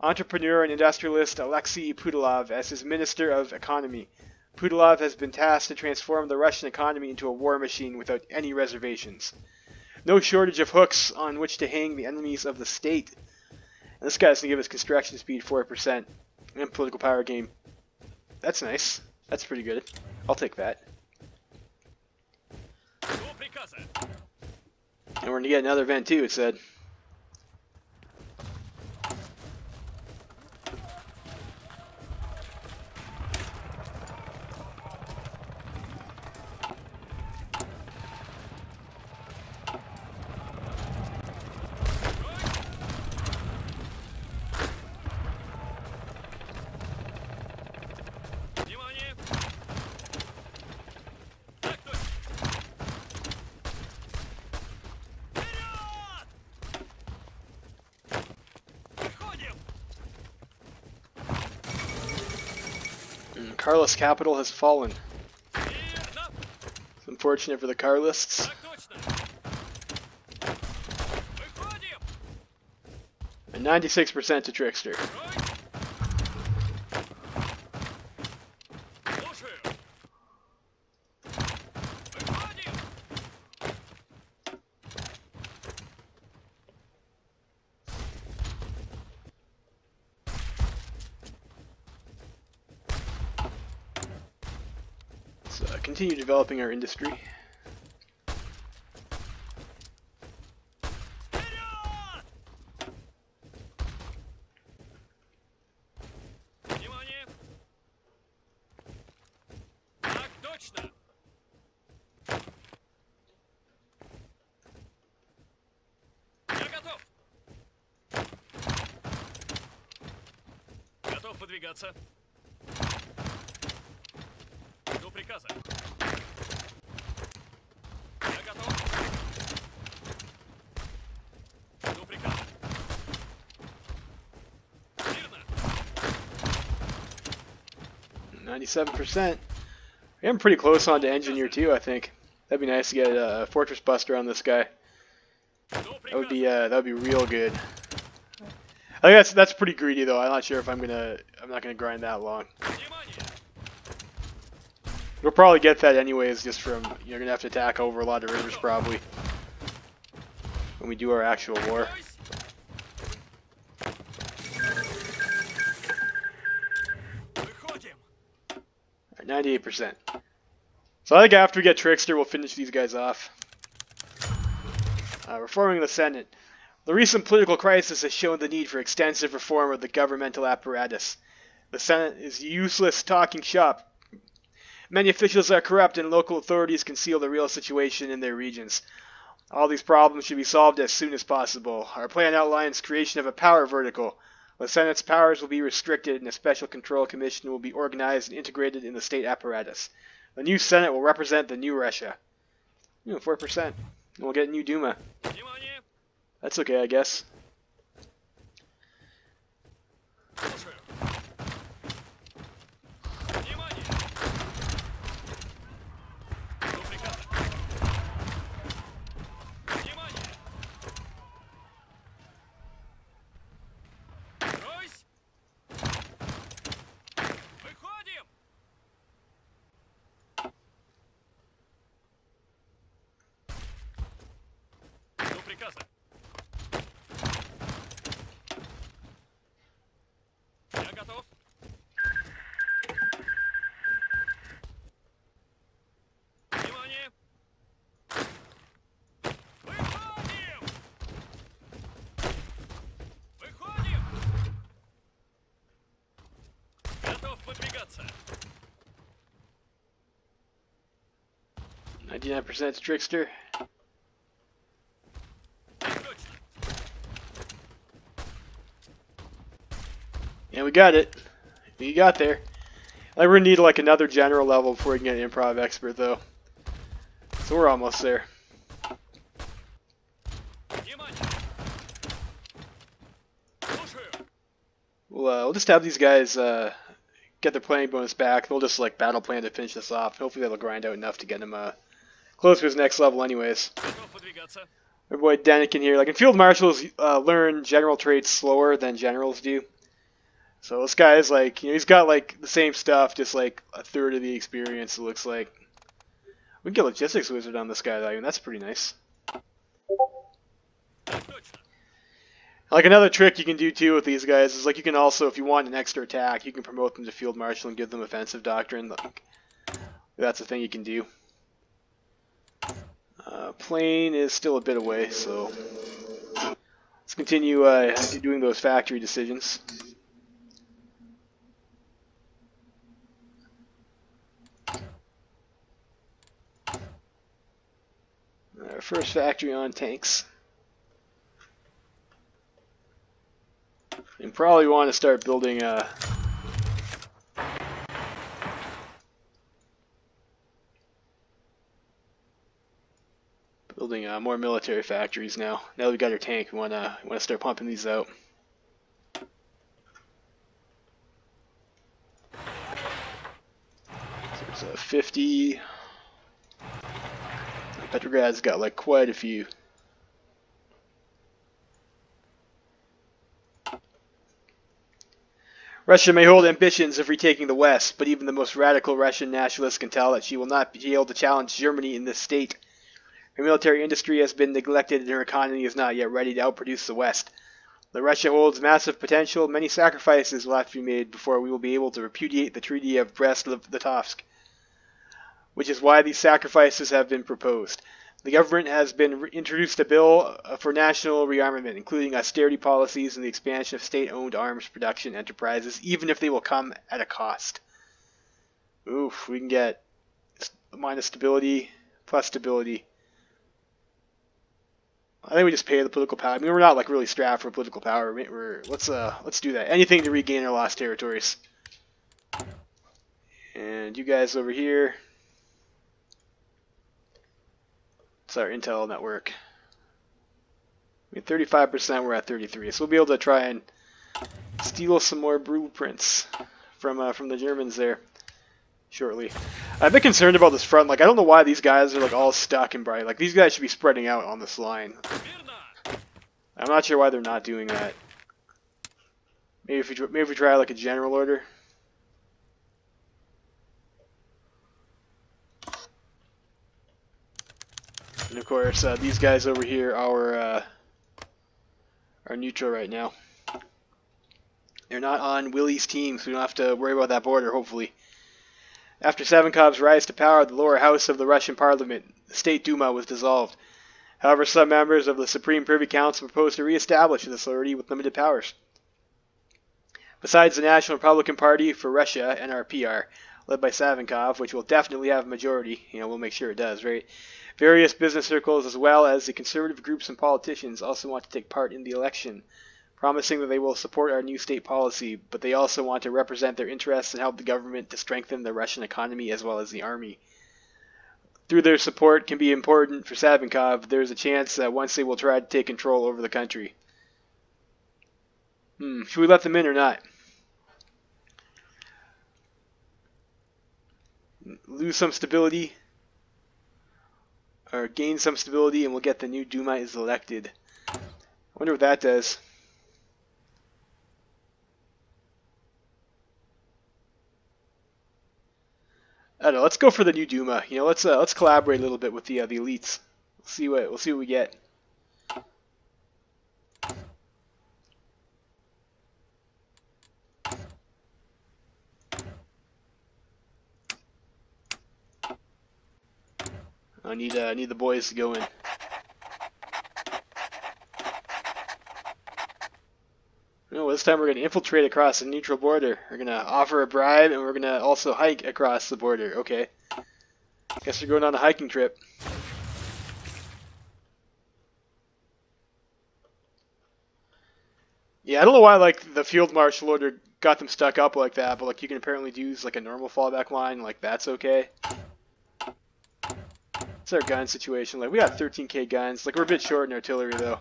entrepreneur and industrialist Alexei Pudilov, as his Minister of Economy. Pudilov has been tasked to transform the Russian economy into a war machine without any reservations. No shortage of hooks on which to hang the enemies of the state. And this guy's going to give us construction speed 4% and political power gain. That's nice. That's pretty good. I'll take that. And we're going to get another event too, it said. Carlist capital has fallen. It's unfortunate for the Carlists. And 96% to Trickster. Continue developing our industry. Готов подвигаться. До приказа. Я готов. До приказа. Мирно. 97%. I'm pretty close on to engineer too, I think. That'd be nice to get a fortress buster on this guy. That would be real good. I think that's pretty greedy though. I'm not sure if I'm not gonna grind that long. We'll probably get that anyways, just from you're gonna have to attack over a lot of rivers probably when we do our actual war. 98%. So I think after we get Trickster, we'll finish these guys off. Reforming the Senate. The recent political crisis has shown the need for extensive reform of the governmental apparatus. The Senate is a useless talking shop. Many officials are corrupt and local authorities conceal the real situation in their regions. All these problems should be solved as soon as possible. Our plan outlines creation of a power vertical. The Senate's powers will be restricted and a special control commission will be organized and integrated in the state apparatus. The new Senate will represent the new Russia. 4%. And we'll get a new Duma. That's okay, I guess. Выдвигаться. 99% Trickster. Yeah, we got it. We got there. We're gonna need like another general level before we can get an improv expert though. So we're almost there. We'll just have these guys get their planning bonus back. They'll just like battle plan to finish this off. Hopefully that'll grind out enough to get them close to his next level anyways. Готов подвигаться. My boy Denikin here. Like, in field marshals learn general traits slower than generals do. So this guy is like, he's got like the same stuff, just like a third of the experience, it looks like. We can get logistics wizard on this guy though, and that's pretty nice. Точно. Like, another trick you can do too with these guys is like, you can also, if you want an extra attack, you can promote them to field marshal and give them offensive doctrine. Like, that's a thing you can do. Plane is still a bit away, so let's continue doing those factory decisions. Our first factory on tanks. And probably want to start building more military factories now. Now that we got our tank, we want to start pumping these out. So there's 50. Petrograd's got like quite a few. Russia may hold ambitions of retaking the West, but even the most radical Russian nationalists can tell that she will not be able to challenge Germany in this state. Her military industry has been neglected and her economy is not yet ready to outproduce the West. Though Russia holds massive potential, many sacrifices will have to be made before we will be able to repudiate the Treaty of Brest-Litovsk, which is why these sacrifices have been proposed. The government has introduced a bill for national rearmament, including austerity policies and the expansion of state-owned arms production enterprises, even if they will come at a cost. Oof, we can get minus stability, plus stability. I think we just pay the political power. I mean, we're not like really strapped for political power. Let's do that. Anything to regain our lost territories. And you guys over here. It's our intel network. I mean, 35%, we're at 33. So we'll be able to try and steal some more blueprints from the Germans there shortly. I'm a bit concerned about this front. Like, I don't know why these guys are like all stuck and bright. Like, these guys should be spreading out on this line. I'm not sure why they're not doing that. Maybe if we try like a general order. And of course, these guys over here are neutral right now. They're not on Willie's team, so we don't have to worry about that border, hopefully. After Savinkov's rise to power, the lower house of the Russian parliament, the State Duma, was dissolved. However, some members of the Supreme Privy Council proposed to re-establish this authority with limited powers. Besides the National Republican Party for Russia, NRPR, led by Savinkov, which will definitely have a majority, we'll make sure it does, right? Various business circles as well as the conservative groups and politicians also want to take part in the election, promising that they will support our new state policy, but they also want to represent their interests and help the government to strengthen the Russian economy as well as the army. Through their support can be important for Savinkov, there is a chance that once they will try to take control over the country. Should we let them in or not? Lose some stability, or gain some stability, and we'll get the new Duma is elected. I wonder what that does. I don't know. Let's go for the new Duma. Let's collaborate a little bit with the elites. We'll see what we get. I need the boys to go in. No, this time we're going to infiltrate across the neutral border. We're going to offer a bribe, and we're going to also hike across the border. Okay. Guess we're going on a hiking trip. Yeah, I don't know why like the field marshal order got them stuck up like that, but like you can apparently use like a normal fallback line, like that's okay. It's our gun situation. Like we got 13k guns. Like we're a bit short in artillery though.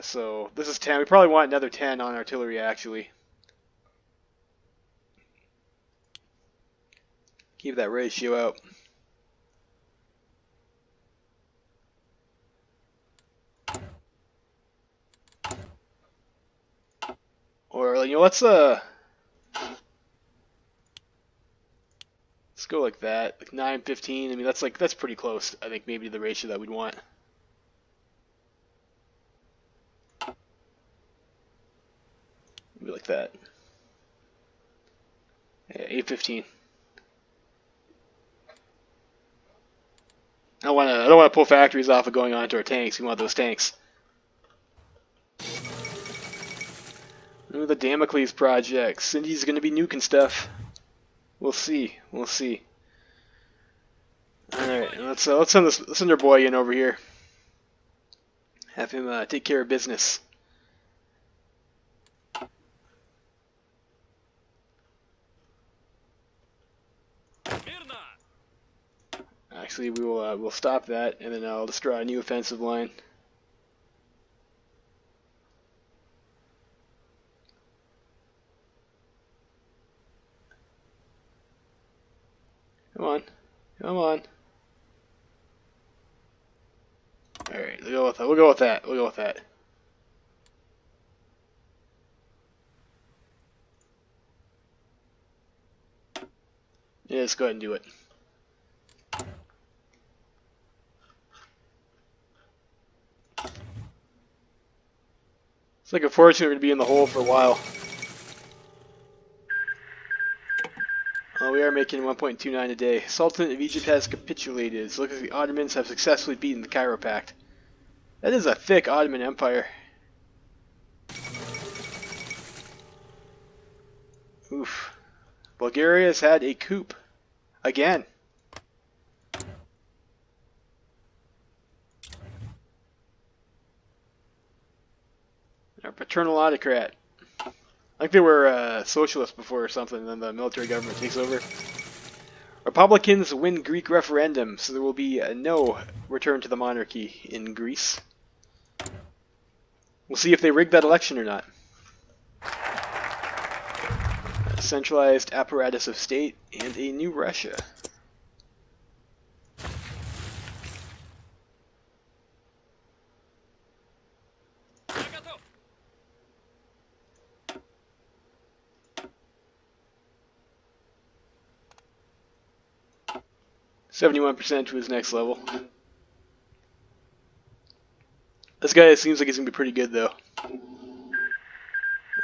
So this is 10. We probably want another 10 on artillery actually. Keep that ratio out. let's go like that, like 9:15. I mean, that's pretty close. I think maybe to the ratio that we'd want. Maybe like that. Yeah, 8:15. I don't want to pull factories off of going onto our tanks. We want those tanks. Ooh, the Damocles project. Cindy's gonna be nuking stuff. We'll see. We'll see. All right, let's send our boy in over here. Have him take care of business. Actually, we'll stop that, and then I'll just draw a new offensive line. Come on, come on. All right, we'll go with that. We'll go with that. We'll go with that. Yeah, let's go ahead and do it. It's like unfortunately we're going to be in the hole for a while. Oh, we are making 1.29 a day. Sultan of Egypt has capitulated. So looks like the Ottomans have successfully beaten the Cairo Pact. That is a thick Ottoman Empire. Oof. Bulgaria has had a coup. Again. Our paternal autocrat. I think they were socialists before or something, and then the military government takes over. Republicans win Greek referendum, so there will be no return to the monarchy in Greece. We'll see if they rigged that election or not. A centralized apparatus of state and a new Russia. Готов. 71% to his next level. This guy seems like he's going to be pretty good, though.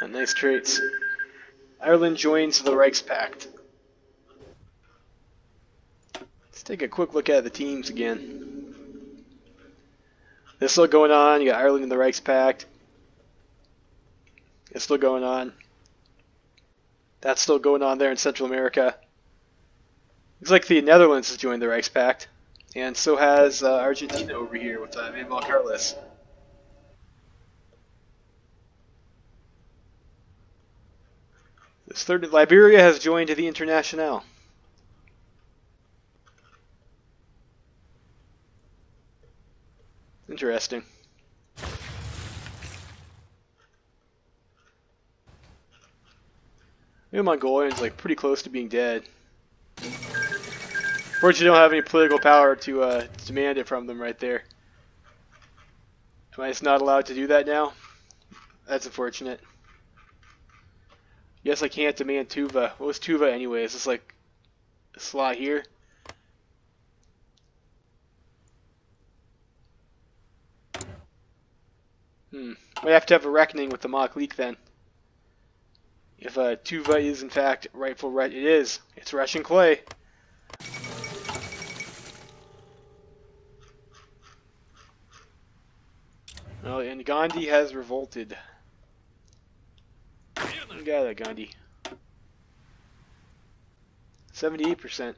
Nice traits. Ireland joins the Reichspact. Let's take a quick look at the teams again. This still going on. You got Ireland in the Reichspact. It's still going on. That's still going on there in Central America. Looks like the Netherlands has joined the Reichspact. And so has Argentina over here with Manuel Carlos. This third, Liberia has joined the Internationale. Interesting. The Mongolians like pretty close to being dead. Unfortunately, don't have any political power to demand it from them right there. Am I just not allowed to do that now? That's unfortunate. Yes, I can't demand Tuva. What was Tuva anyway? Is this like a slot here? Might have to have a reckoning with the Machlik then. If Tuva is in fact rightful right, it is. It's Russian clay. Oh, and Gandhi has revolted. You got that, Gandhi. 78%.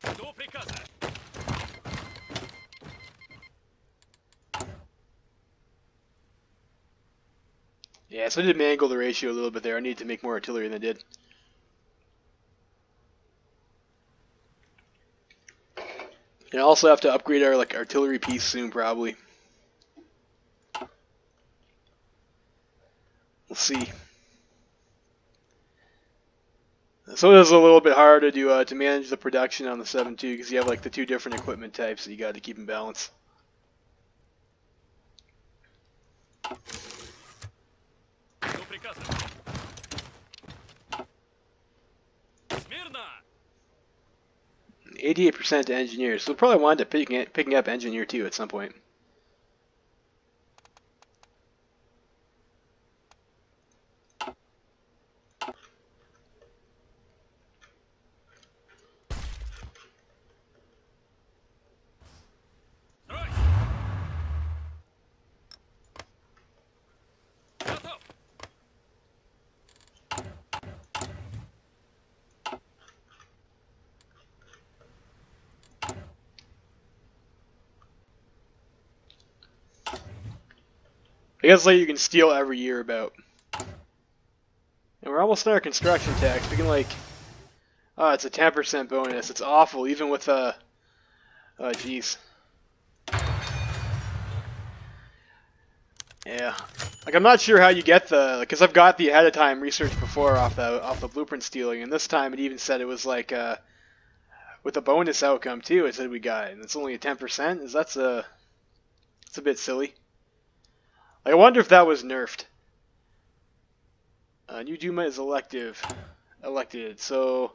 До приказа. Yeah, so I did mangle the ratio a little bit there. I need to make more artillery than I did. And I also have to upgrade our artillery piece soon, probably. We'll see. So it is a little bit harder to manage the production on the 7.2 because you have like the two different equipment types that you got to keep in balance. До приказа. Смирно! 88% to engineers. So we'll probably wind up picking up engineer 2 at some point. Строй! Готов! I guess like you can steal every year about. And we're almost done our construction tax. We can like, oh, it's a 10% bonus. It's awful, even with oh jeez. Yeah, like I'm not sure how you get the, because I've got the ahead of time research before off the blueprint stealing, and this time it even said it was like with a bonus outcome too. It said we got, and it's only a 10%. It's a bit silly. I wonder if that was nerfed. New Duma is elected. So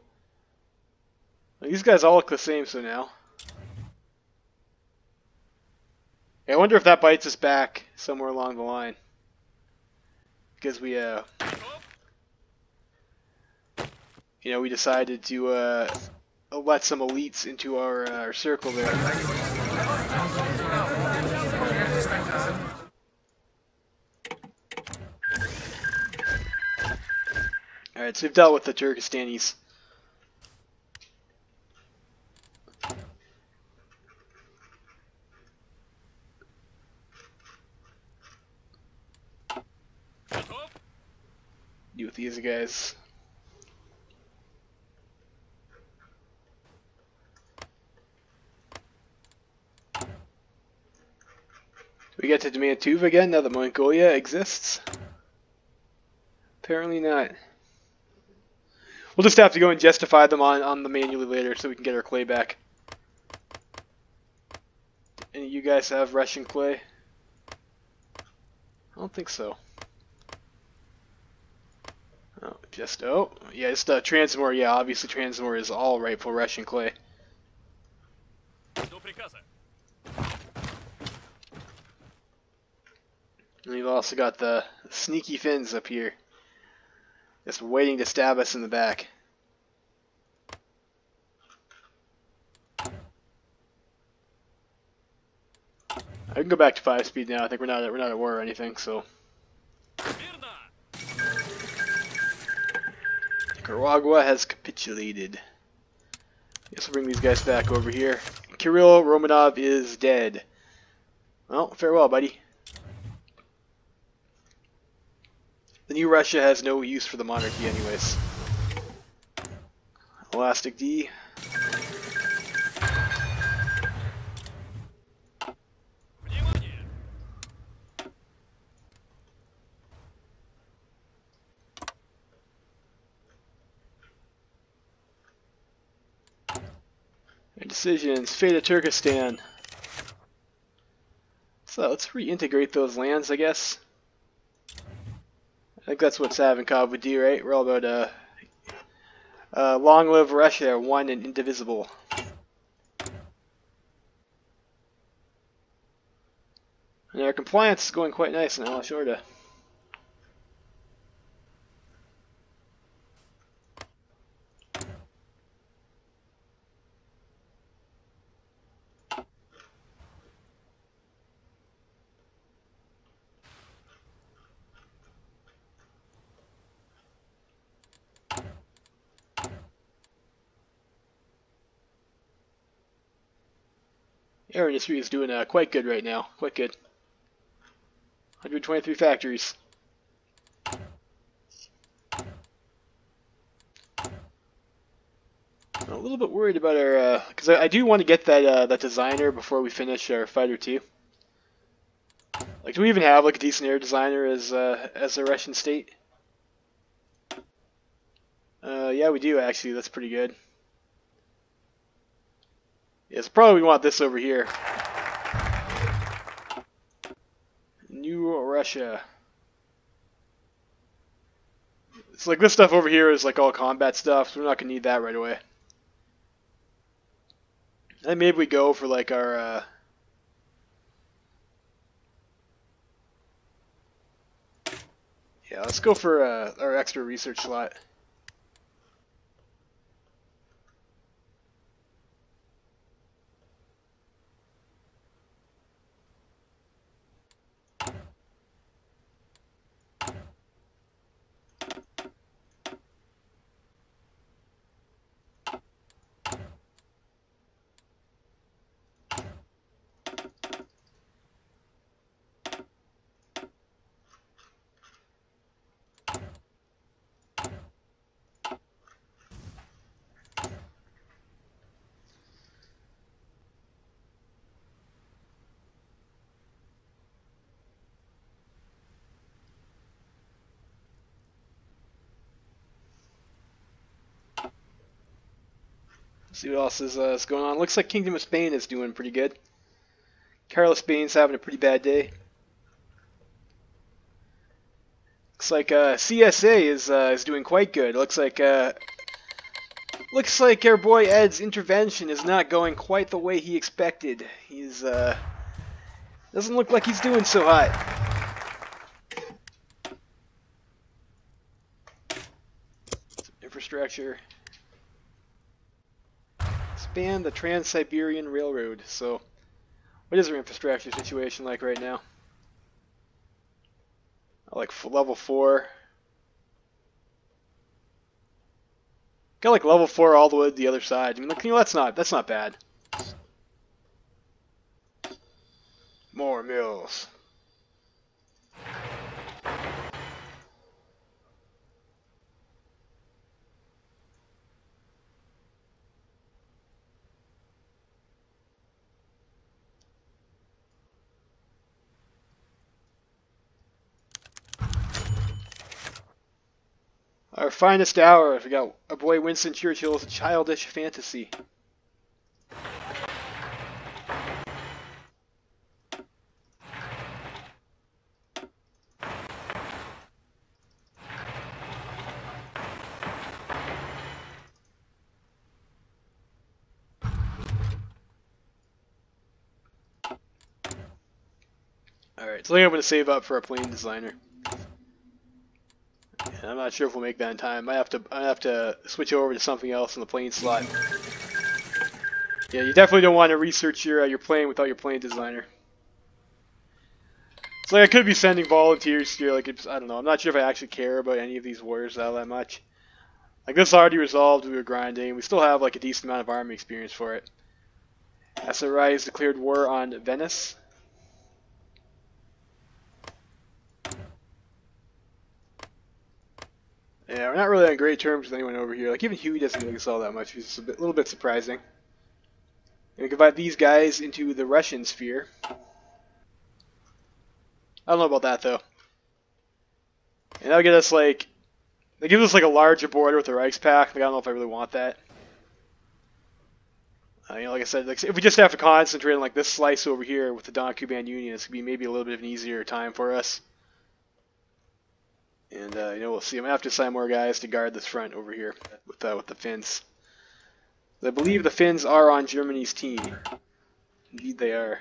these guys all look the same. So now, I wonder if that bites us back somewhere along the line because we, you know, we decided to let some elites into our circle there. Alright, so we've dealt with the Turkestanis. Готов? Deal with these guys. Do we get to demand Tuva again now that Mongolia exists? Apparently not. We'll just have to go and justify them on the manually later so we can get our clay back. Any of you guys have Russian clay? I don't think so. Oh, yeah, just Transmore. Yeah, obviously Transmore is all rightful Russian clay. До приказа. And we've also got the sneaky Finns up here, just waiting to stab us in the back. I can go back to 5 speed now. I think we're not at war or anything, so. Смирно! Nicaragua has capitulated. Guess we'll bring these guys back over here. Kirill Romanov is dead. Well, farewell, buddy. The new Russia has no use for the monarchy anyways. Elastic D. Внимание! And decisions. Fate of Turkestan. So let's reintegrate those lands, I guess. I think that's what Savinkov would do, right? We're all about long live Russia, one and indivisible. And our compliance is going quite nice now, Shorta. Air industry is doing quite good right now. Quite good. 123 factories. I'm a little bit worried about our, because I do want to get that designer before we finish our fighter 2. Like, do we even have like a decent air designer as a Russian state? Yeah, we do actually. That's pretty good. Yeah, so probably we want this over here. New Russia. It's like this stuff over here is like all combat stuff, so we're not gonna need that right away. And maybe we go for like our yeah, let's go for our extra research slot. See what else is going on. Looks like Kingdom of Spain is doing pretty good. Carlos Spain's having a pretty bad day. Looks like CSA is doing quite good. Looks like our boy Ed's intervention is not going quite the way he expected. He's doesn't look like he's doing so hot. Infrastructure. Expand the Trans-Siberian Railroad. So, what is our infrastructure situation like right now? Like level 4. Got like level 4 all the way to the other side. I mean, like, you know, that's not bad. More mills. Our finest hour. We got our boy Winston Churchill's childish fantasy. Alright, so I think I'm going to save up for a plane designer. And I'm not sure if we'll make that in time. I have to switch over to something else in the plane slot. Yeah, you definitely don't want to research your plane without your plane designer. So like, I could be sending volunteers here. Like, I don't know. I'm not sure if I actually care about any of these wars all that much. Like, this already resolved. We were grinding. We still have like a decent amount of army experience for it. SRI has declared war on Venice. Yeah, we're not really on great terms with anyone over here. Like, even Huey doesn't like us all that much, which is a little bit surprising. And we divide these guys into the Russian sphere. I don't know about that, though. And that'll get us, like... They give us, like, a larger border with the Reichspakt. Like, I don't know if I really want that. You know, like I said, like, if we just have to concentrate on, like, this slice over here with the Don-Kuban Union, it's going to be maybe a little bit of an easier time for us. And, you know, we'll see. I'm going to have to assign more guys to guard this front over here with the Finns. I believe the Finns are on Germany's team. Indeed they are.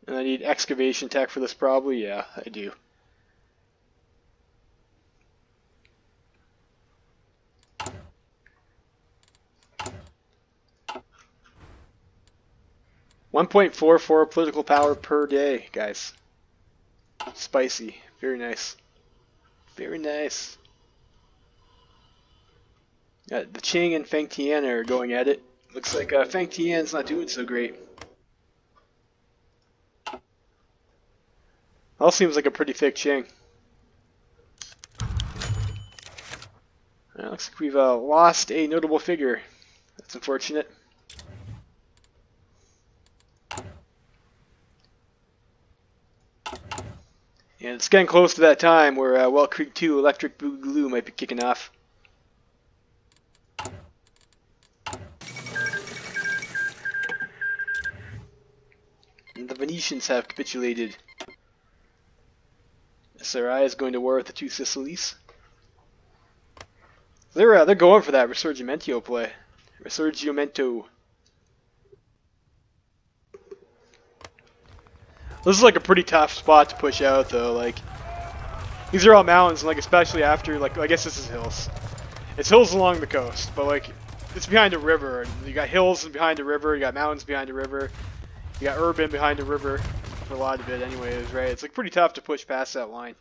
And I need excavation tech for this probably. Yeah, I do. .44 political power per day, guys. Spicy. Very nice. Very nice. The Qing and Feng Tian are going at it. Looks like Feng Tian's not doing so great. All seems like a pretty thick Qing. Looks like we've lost a notable figure. That's unfortunate. And it's getting close to that time where Well Creek 2 Electric Boogaloo might be kicking off. And the Venetians have capitulated. SRI is going to war with the Two Sicilies. They're going for that Risorgimento play. Risorgimento. This is like a pretty tough spot to push out though. Like these are all mountains, and like especially after like I guess this is hills. It's hills along the coast, but like it's behind a river. And you got hills behind a river. You got mountains behind a river. You got urban behind a river for a lot of it, anyways, right? It's like pretty tough to push past that line.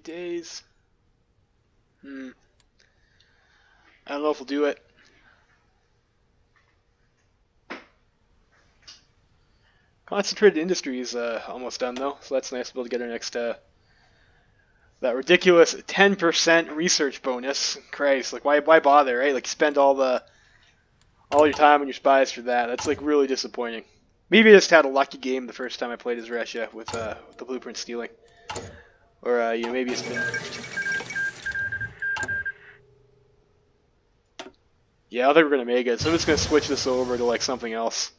Days. I don't know if we'll do it. Concentrated industry is almost done though, so that's nice to be able to get our next that ridiculous 10% research bonus. Christ, like why bother, right? Like you spend all your time on your spies for that. That's like really disappointing. Maybe I just had a lucky game the first time I played as Russia with the blueprint stealing. Or, you know, maybe it's been... Yeah, I think we're going to make it. So I'm just going to switch this over to, like, something else.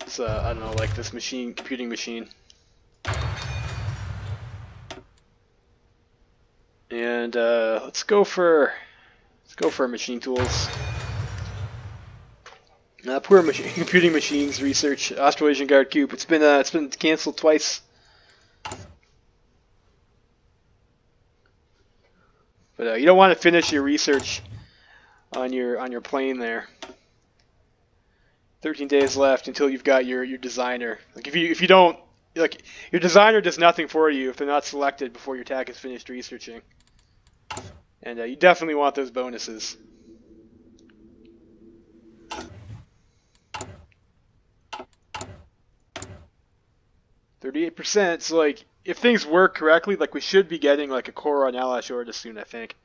It's, I don't know, like this computing machine. And, let's go for machine tools. Poor computing machines research, Australasian Guard Coop. It's been canceled twice. But you don't want to finish your research on your plane there. 13 days left until you've got your designer. Like if you don't, like your designer does nothing for you if they're not selected before your TAC is finished researching. And you definitely want those bonuses. %. So like if things work correctly, like we should be getting like a core on Alash Orda soon, I think.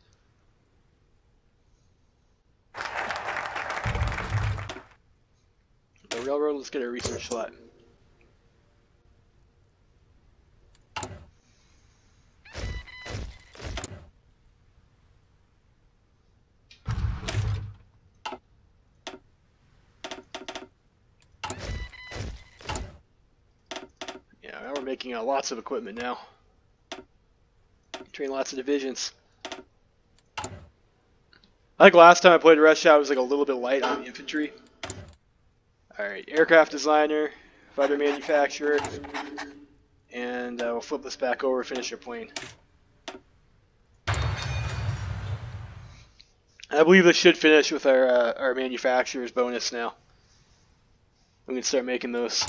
The railroad, let's get a research slot. Yeah, we're making lots of equipment now. Train lots of divisions. I think last time I played Russia, I was like a little bit light on the infantry. Alright, aircraft designer, fighter manufacturer, and we'll flip this back over and finish our plane. I believe this should finish with our manufacturer's bonus now. We can start making those.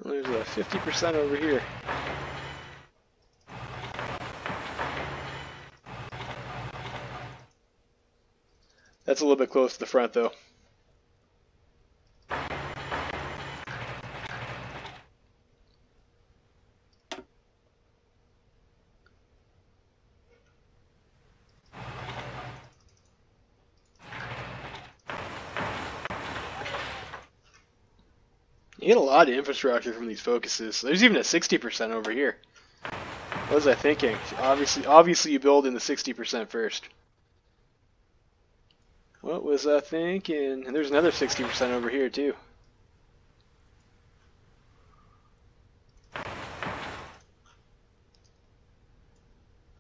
There's a 50% over here. That's a little bit close to the front, though. You get a lot of infrastructure from these focuses. There's even a 60% over here. What was I thinking? Obviously you build in the 60% first. What was I thinking? And there's another 60% over here too.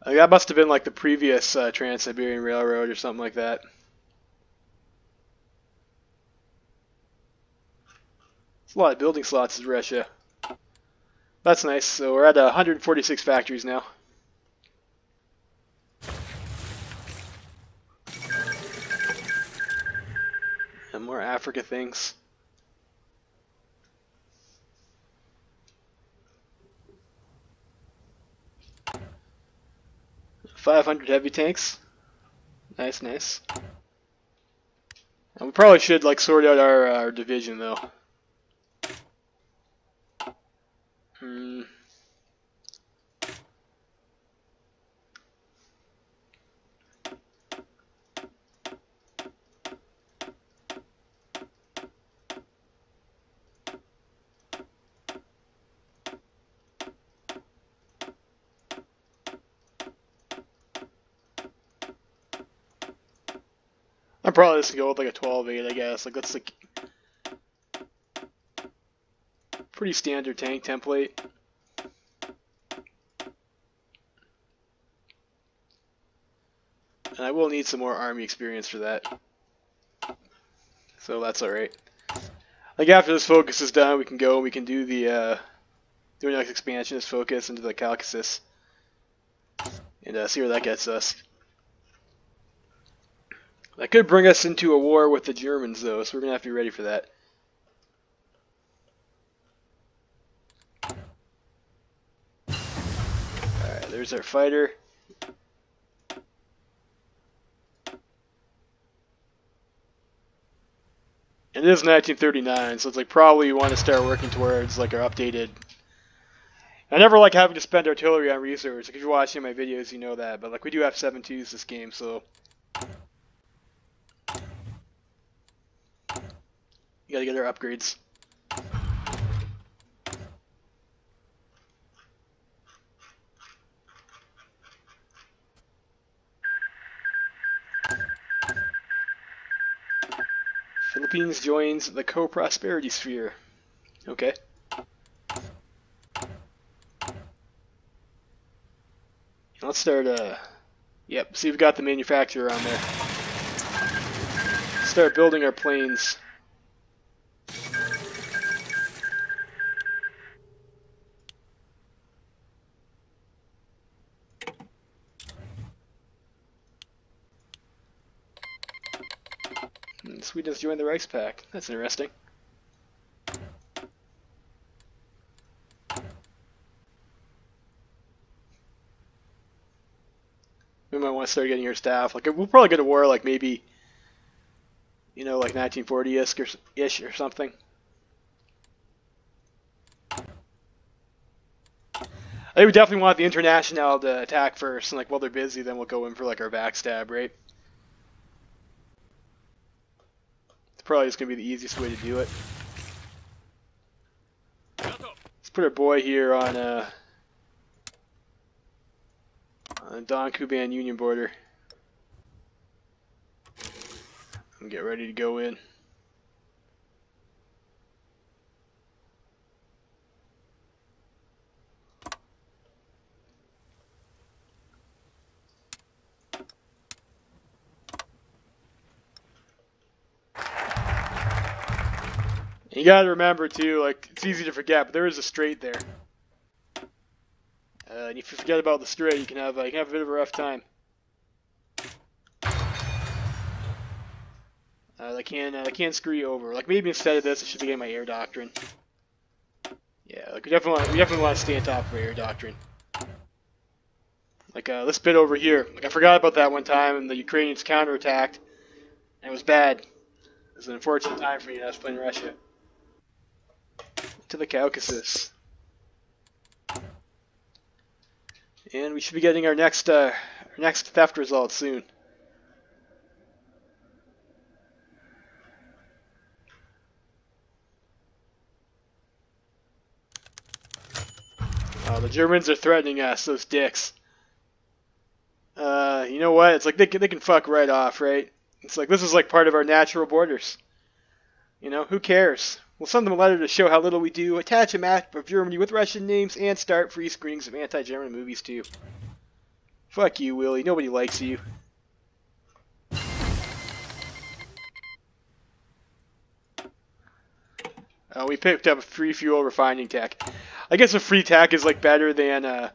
That must have been like the previous Trans-Siberian Railroad or something like that. It's a lot of building slots in Russia. That's nice. So we're at 146 factories now. And more Africa things. 500 heavy tanks. Nice, nice. And we probably should like sort out our division though. Hmm. I'm probably just gonna go with like a 12-8, I guess. Like that's like pretty standard tank template. And I will need some more army experience for that. So that's alright. Like after this focus is done, we can go and we can do the do our next expansionist focus into the Caucasus. And see where that gets us. That could bring us into a war with the Germans though, so we're gonna have to be ready for that. Alright, there's our fighter. And it is 1939, so it's like probably we want to start working towards like our updated. I never like having to spend artillery on research. Like if you're watching my videos, you know that. But like we do have 7.2s this game, so you gotta get our upgrades. Philippines joins the co-prosperity sphere. Okay. Let's start, yep, see if we've got the manufacturer on there. Start building our planes. Sweden has joined the Reichspakt. That's interesting. We might want to start getting our staff. Like we'll probably go to war, like maybe, you know, like 1940-ish or something. I think we definitely want the International to attack first, and like while they're busy, then we'll go in for like our backstab, right? It's probably just gonna be the easiest way to do it. Let's put our boy here on Don Kuban Union border and get ready to go in. You gotta remember too, like it's easy to forget, but there is a strait there. And if you forget about the strait, you can have a bit of a rough time. They can screw you over. Like maybe instead of this, I should be getting my air doctrine. Yeah, like we definitely want to stay on top of our air doctrine. Like this bit over here. Like I forgot about that one time, and the Ukrainians counterattacked, and it was bad. It was an unfortunate time for me. I was playing Russia. To the Caucasus. And we should be getting our next theft result soon. Oh, the Germans are threatening us, those dicks. You know what? It's like they can fuck right off, right? It's like this is like part of our natural borders. You know, who cares? We'll send them a letter to show how little we do, attach a map of Germany with Russian names, and start free screenings of anti-German movies too. Fuck you, Willie. Nobody likes you. We picked up a free fuel refining tech. I guess a free tech is like better than a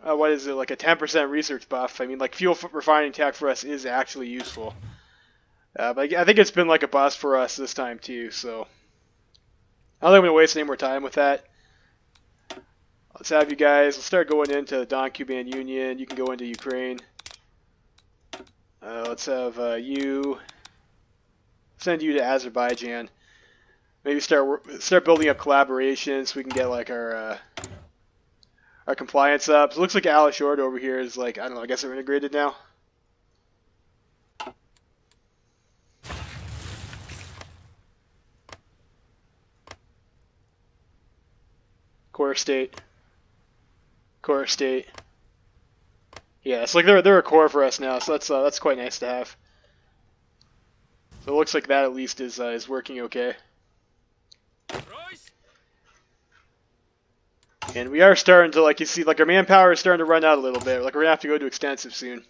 what is it, like a 10% research buff. I mean, like fuel refining tech for us is actually useful. But I think it's been like a bust for us this time too, so I don't think I'm going to waste any more time with that. Let's have you guys, let's start going into the Don Kuban Union. You can go into Ukraine. Let's have you send you to Azerbaijan. Maybe start building up collaboration so we can get like our compliance up. So it looks like Al Short over here is like, I don't know, I guess they're integrated now. Core state. Core state. Yeah, it's like they're a core for us now, so that's quite nice to have. So it looks like that at least is working okay. Royce. And we are starting to, like, you see, like, our manpower is starting to run out a little bit. Like, we're gonna have to go to extensive soon.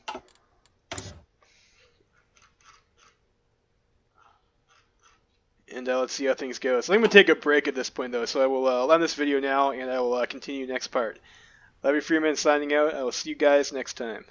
And let's see how things go. So I'm going to take a break at this point, though. So I will end this video now, and I will continue next part. Levy Freeman signing out. I will see you guys next time.